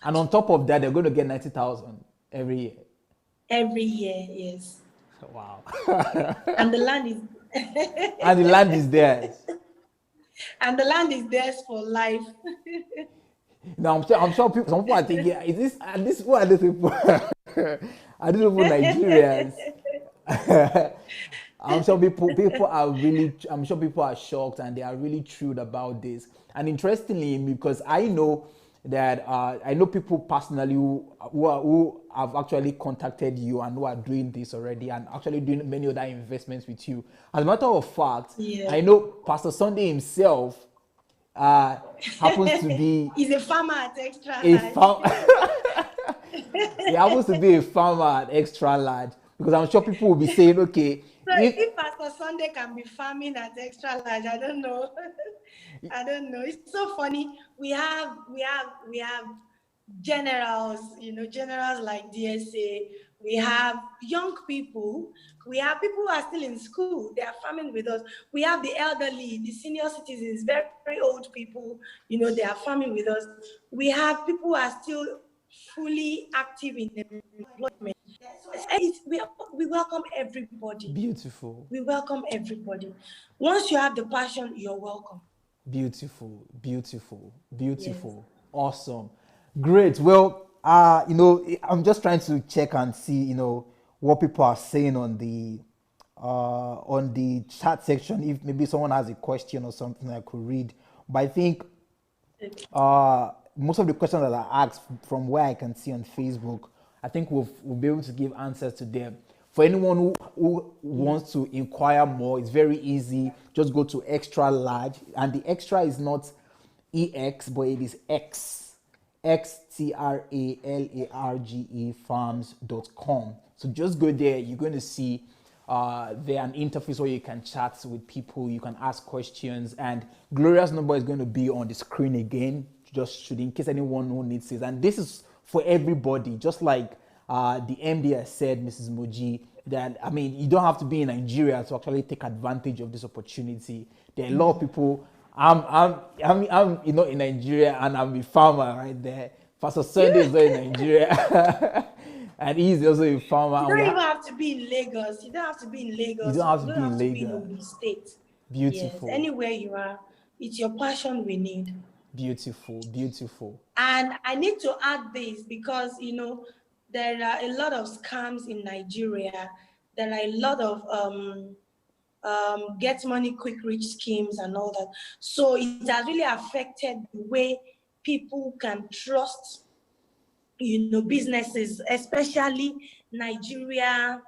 And on top of that, they're going to get 90,000 every year. Every year, yes. Wow. And the land is And the land is theirs. and the land is theirs for life. Now I'm sure people, some people are thinking, who are these people? Are these people Nigerians? I'm sure people are shocked, and they are really thrilled about this. And interestingly, because I know that I know people personally who have actually contacted you and who are doing this already, and actually doing many other investments with you. As a matter of fact, Yeah. I know Pastor Sunday himself happens to be He's a farmer at Extra a Large. he happens to be a farmer at Extra Large, because I'm sure people will be saying, okay, So if Pastor Sunday can be farming at Extra Large, I don't know. I don't know. It's so funny. We have generals, generals like DSA. We have young people. We have people who are still in school. They are farming with us. We have the elderly, the senior citizens, very, very old people. They are farming with us. We have people who are still fully active in employment. We welcome everybody. beautiful, We welcome everybody. Once you have the passion, you're welcome. beautiful, Yes. awesome, great. Well, I'm just trying to check and see, what people are saying on the chat section. If maybe someone has a question or something I could read, but I think most of the questions that are asked from where I can see on Facebook, I think we'll be able to give answers to them. For anyone who wants to inquire more, it's very easy. Just go to extra large, and the extra is not EX, but it is X. XTRALARGE farms.com. So just go there. You're going to see there an interface where you can chat with people, you can ask questions, and Gloria's number is going to be on the screen again, just should in case anyone who needs it. And this is for everybody, just like the MD has said, Mrs. Moji, that I mean, you don't have to be in Nigeria to actually take advantage of this opportunity. There are a lot of people. I'm in Nigeria, and I'm a farmer right there. Pastor Sunday is not in Nigeria. And he's also a farmer. You don't even have to be in Lagos. You don't have to be in Lagos. You don't have to be in have to be in Lagos. Ogun State. Beautiful. Yes, anywhere you are, it's your passion we need. Beautiful, beautiful. And I need to add this because, there are a lot of scams in Nigeria. There are a lot of get money quick rich schemes and all that. So it has really affected the way people can trust businesses, especially Nigerian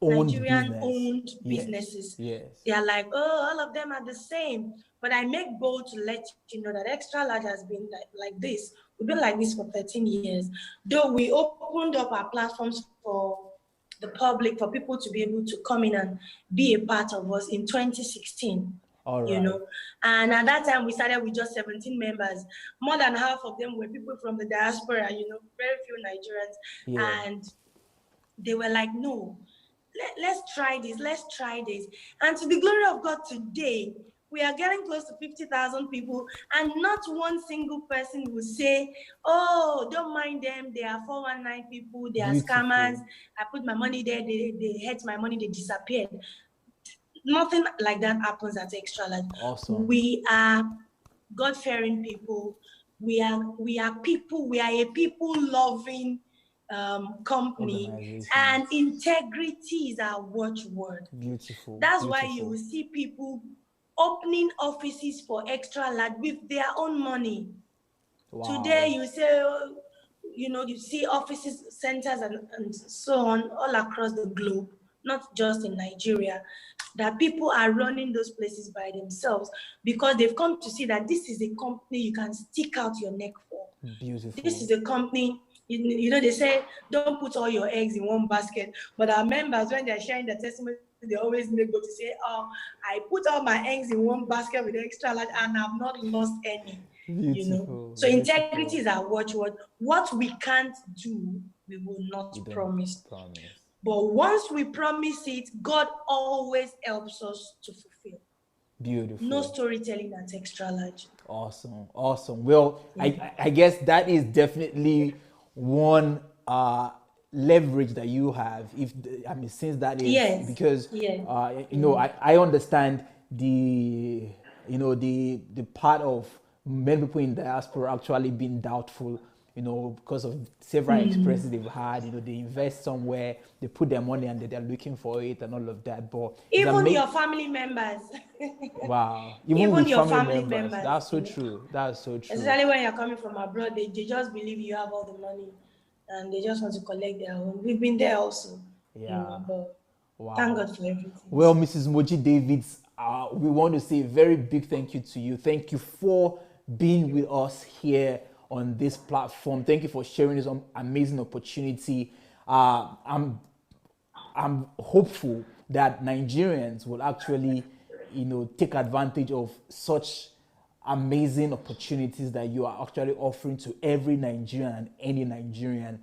owned businesses. Yes. They are like, oh, all of them are the same. But I make bold to let you know that Extra Large has been like this. We've been like this for 13 years. Though we opened up our platforms for the public, for people to be able to come in and be a part of us in 2016. All right. And at that time we started with just 17 members. More than half of them were people from the diaspora, very few Nigerians. Yeah. And they were like, no, let's try this. And to the glory of God, today we are getting close to 50,000 people, and not one single person will say, oh, don't mind them, they are 419 people, they are scammers, I put my money there, they hid my money, they disappeared. Nothing like that happens at Extra Large. Awesome. We are God-fearing people. We are people. We are a people-loving company, and integrity is our watchword. Beautiful. That's why you will see people opening offices for Extra Large with their own money. Wow. Today, you say, you see offices, centers, and so on all across the globe, not just in Nigeria, that people are running those places by themselves because they've come to see that this is a company you can stick out your neck for. Beautiful. This is a company, they say, don't put all your eggs in one basket. But our members, when they're sharing their testimony, they always go to say, oh, I put all my eggs in one basket with Extra Large and I've not lost any. Beautiful. So integrity is our watchword. What we can't do, we will not promise. But once we promise it, God always helps us to fulfill. Beautiful. No storytelling at Extra Large. Awesome. Well, yeah. I guess that is definitely one leverage that you have. Since that is, yes. Because I understand the part of many people in diaspora actually being doubtful, because of several experiences they've had. They invest somewhere, they put their money and they're looking for it and all of that. But even your family members. Wow. Even your family members. That's so true. Especially when you're coming from abroad, they just believe you have all the money and they just want to collect their own. We've been there also. Yeah. But wow. Thank God for everything. Well, Mrs. Moji Davids, we want to say a very big thank you to you. Thank you for being with us here on this platform. Thank you for sharing this amazing opportunity. I'm hopeful that Nigerians will actually, take advantage of such amazing opportunities that you are actually offering to every Nigerian and any Nigerian.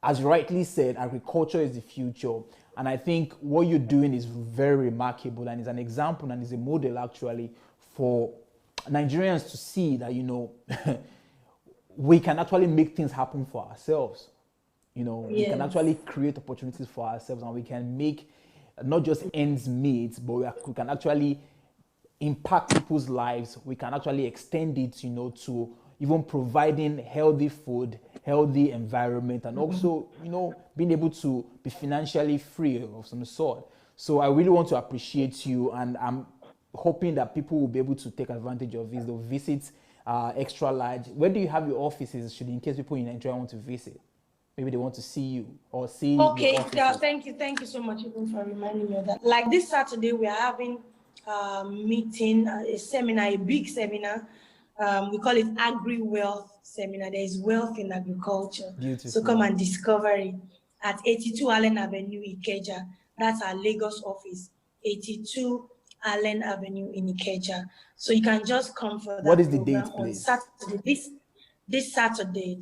As rightly said, agriculture is the future. And I think what you're doing is very remarkable and is an example and is a model actually for Nigerians to see that, we can actually make things happen for ourselves. We can actually create opportunities for ourselves, and we can make not just ends meet, but we can actually impact people's lives. We can actually extend it, to even providing healthy food, healthy environment, and also, being able to be financially free of some sort. So I really want to appreciate you, and I'm hoping that people will be able to take advantage of this. They'll visit extra large. Where do you have your offices? Should in case people in Nigeria want to visit, maybe they want to see you or see Okay, your offices. thank you so much even for reminding me of that. Like this Saturday, we are having a meeting, a seminar, a big seminar. We call it Agri Wealth Seminar. There is wealth in agriculture. Beautiful. So come and discover it at 82 Allen Avenue, Ikeja. That's our Lagos office. 82 Allen Avenue in Ikeja. So you can just come for that. What is the program date, on please? Saturday. This Saturday,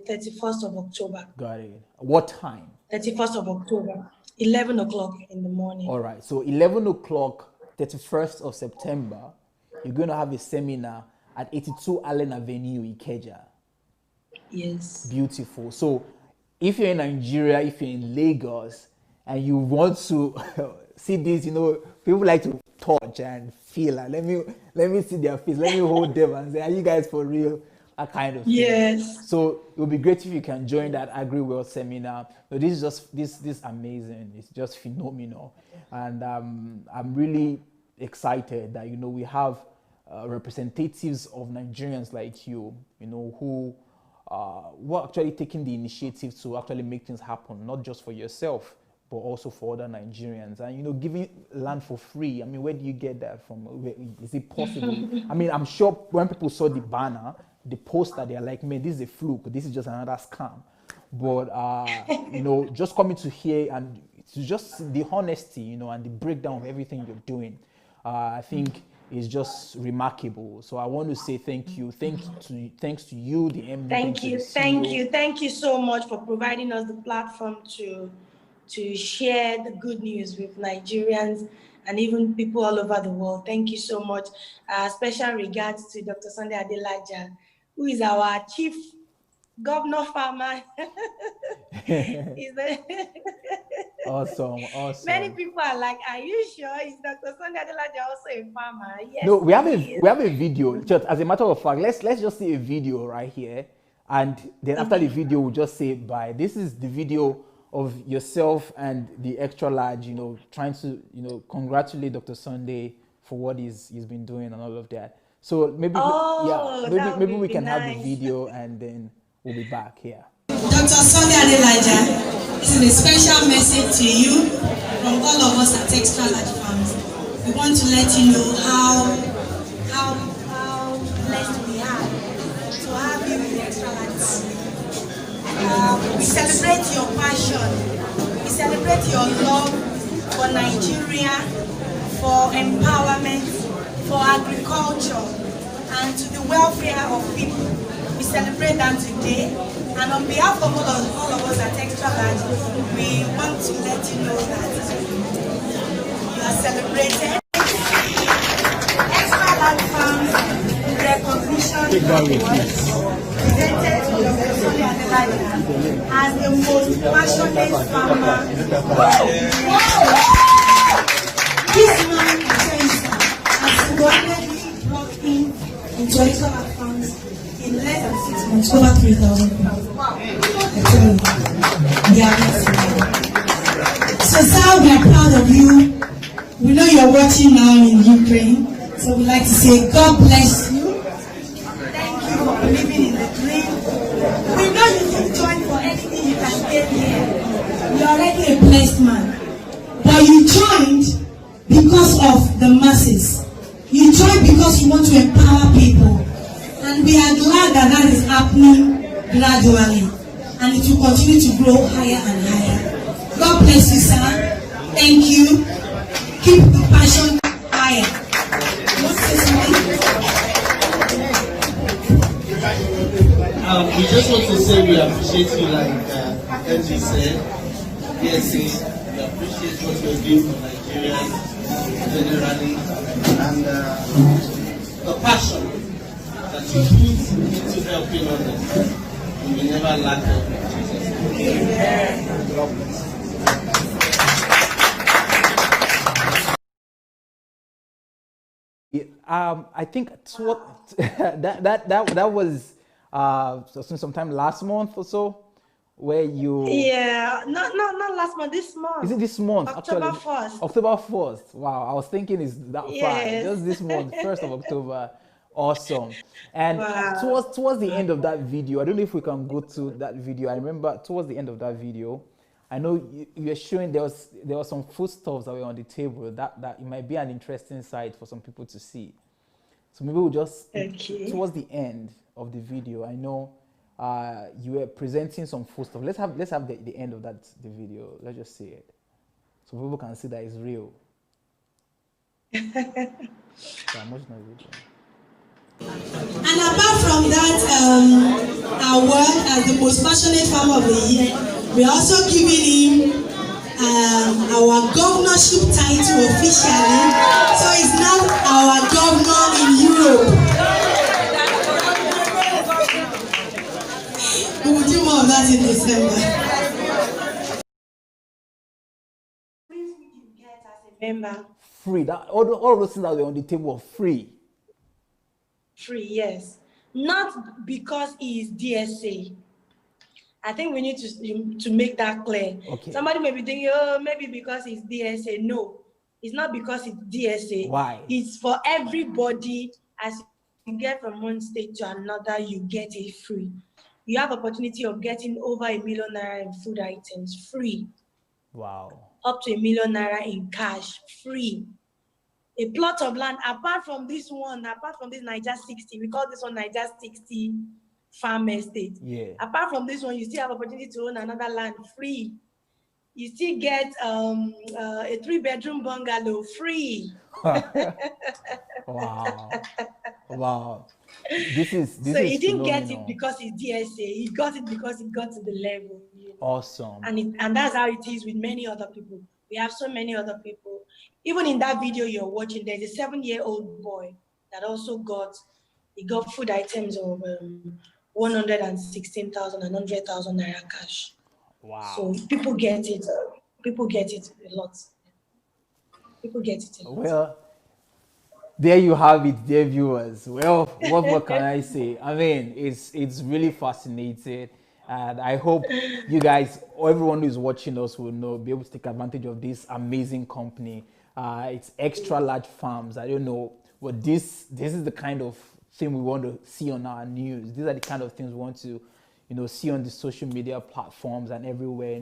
31st of October. Got it. What time? 31st of October, 11 o'clock in the morning. All right. So 11 o'clock, 31st of September, you're going to have a seminar at 82 Allen Avenue, Ikeja. Yes. Beautiful. So if you're in Nigeria, if you're in Lagos, and you want to see this, people like to touch and feel. Like, let me see their face. Let me hold them and say, are you guys for real? That kind of thing. Yes. So it would be great if you can join that Agri World seminar. So this is just this amazing. It's just phenomenal, and I'm really excited that we have representatives of Nigerians like you, who are actually taking the initiative to actually make things happen, not just for yourself, but also for other Nigerians. And giving land for free. I mean, where do you get that from? Is it possible? I mean, I'm sure when people saw the banner, the poster, they're like, man, this is a fluke. This is just another scam. But just coming to hear and to just see the honesty, and the breakdown of everything you're doing, I think is just remarkable. So I want to say thank you. Thanks to you, the MD. Thank you so much for providing us the platform to share the good news with Nigerians and even people all over the world. Thank you so much. Special regards to Dr. Sunday Adelaja, who is our chief governor farmer. Awesome. Many people are like, are you sure? Is Dr. Sunday Adelaja also a farmer? Yes. No, we have a video. Just as a matter of fact, let's just see a video right here, and then after the video, we'll just say bye. This is the video of yourself and the extra large, trying to, congratulate Dr. Sunday for what he's been doing and all of that. So maybe maybe we can have the video and then we'll be back here. Dr. Sunday Adelaja, this is a special message to you from all of us at Extra Large Farms. We want to let you know how blessed we are to have you in Extra Large. We celebrate your passion, we celebrate your love for Nigeria, for empowerment, for agriculture, and to the welfare of people. We celebrate that today, and on behalf of all of us at Extra Large, we want to let you know that you are celebrated. Extra Large Farms recognition presented to Dr. Sunday Adelaja as the most passionate farmer. This man has single-handedly brought in into Extra Large Farms in less than 6 months, over 3,000 people. I tell you, they are blessed. So, Sal, we are proud of you. We know you're watching now in Ukraine, so we'd like to say God bless you. Thank you for believing in the dream. We know you can join for anything you can get here. You're already a blessed man. But you joined because of the masses. You joined because you want to empower people. And we are glad that that is happening gradually. And it will continue to grow higher and higher. God bless you, sir. Thank you. Keep the passion higher. You want to say something? We just want to say we appreciate you, like MJ said. Yes, we appreciate what you're doing for Nigerians generally, and the passion that you put into helping others. You will never lack of it. Jesus. God bless you. I think that was sometime last month or so, where you not last month, this month. Is it this month? October actually 1st. October 1st. Wow, I was thinking it's that far. Just this month, 1st of October. Awesome. And Wow. towards the end of that video, I don't know if we can go to that video. I remember towards the end of that video, I know you were showing there was some foodstuffs that were on the table that it might be an interesting sight for some people to see. So maybe we'll just Okay. towards the end of the video, I know you were presenting some foodstuff. Let's have the end of the video. Let's just see it so people can see that it's real. Yeah, much no video. And apart from that award as the most passionate farmer of the year, we're also giving him our governorship title officially. So he's now our governor in Europe. We will do more of that in December. Please, we can get as a Member. Free. That all of those things that were on the table are free. Free, yes. Not because he is DSA. I think we need to make that clear. Okay. Somebody may be thinking, oh, maybe because it's DSA. No, it's not because it's DSA. Why? It's for everybody. As you get from one state to another, you get it free. You have opportunity of getting over ₦1 million in food items free. Wow. Up to ₦1 million in cash free. A plot of land, apart from this Niger 60, we call this one Niger 60 farm estate. Yeah. Apart from this one, you still have opportunity to own another land free. You still get a 3-bedroom bungalow free. Wow. Wow. This is So he didn't phenomenal. get it because he's DSA. He got it because he got to the level. Awesome. And that's how it is with many other people. We have so many other people. Even in that video you're watching, there's a 7-year-old boy that also got food items of 116,000 and 100,000 naira cash. Wow. So people get it. People get it a lot. People get it a lot. Well, there you have it, dear viewers. Well, what more can I say? I mean, it's really fascinating. And I hope you guys, or everyone who is watching us, will be able to take advantage of this amazing company. It's Extra Large Farms. I don't know, but this is the kind of thing we want to see on our news. These are the kind of things we want to, see on the social media platforms and everywhere.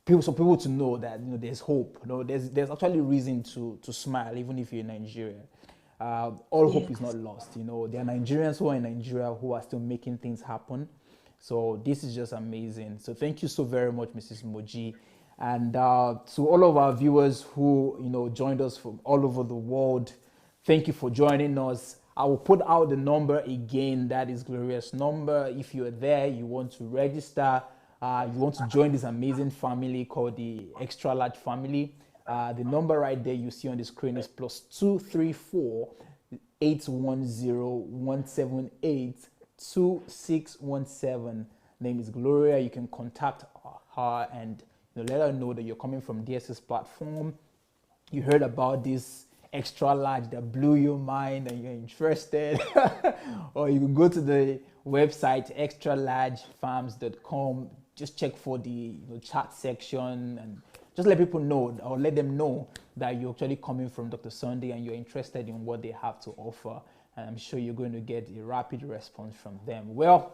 People to know that there's hope. There's actually reason to smile even if you're in Nigeria. All hope is not lost. There are Nigerians who are in Nigeria who are still making things happen. So this is just amazing. So thank you so very much, Mrs. Moji. And to all of our viewers who joined us from all over the world, thank you for joining us. I will put out the number again. That is Gloria's number. If you're there, you want to register, you want to join this amazing family called the Extra Large Family. The number right there you see on the screen is +234 810 178 2617. Name is Gloria. You can contact her and let her know that you're coming from DS's platform. You heard about this extra large that blew your mind and you're interested. Or you can go to the website extralargefarms.com. Just check for the chat section and just let people know, or let them know that you're actually coming from Dr. Sunday and you're interested in what they have to offer. And I'm sure you're going to get a rapid response from them. Well,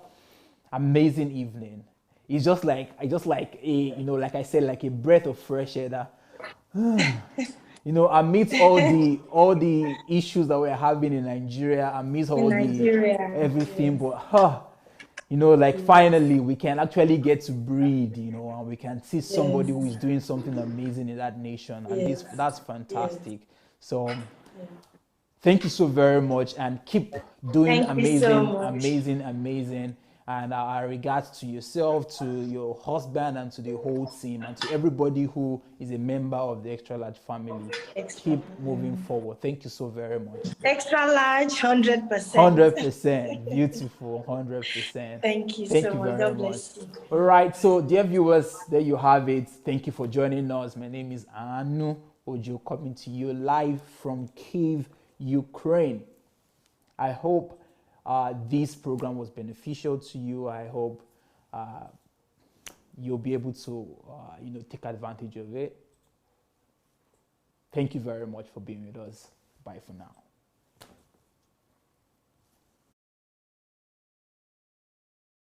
amazing evening. It's just like a, like I said, like a breath of fresh air that, amidst all the issues that we're having in Nigeria, amidst all everything, but finally we can actually get to breathe, and we can see somebody who is doing something amazing in that nation, and that's fantastic. So thank you so very much, and keep doing amazing. And our regards to yourself, to your husband, and to the whole team, and to everybody who is a member of the Extra Large family. Keep moving forward. Thank you so very much. Extra large, 100%. 100%. Beautiful, 100%. Thank you so much. God bless you. All right, so dear viewers, there you have it. Thank you for joining us. My name is Anu Ojo, coming to you live from Kyiv, Ukraine. I hope this program was beneficial to you. I hope you'll be able to take advantage of it. Thank you very much for being with us. Bye for now.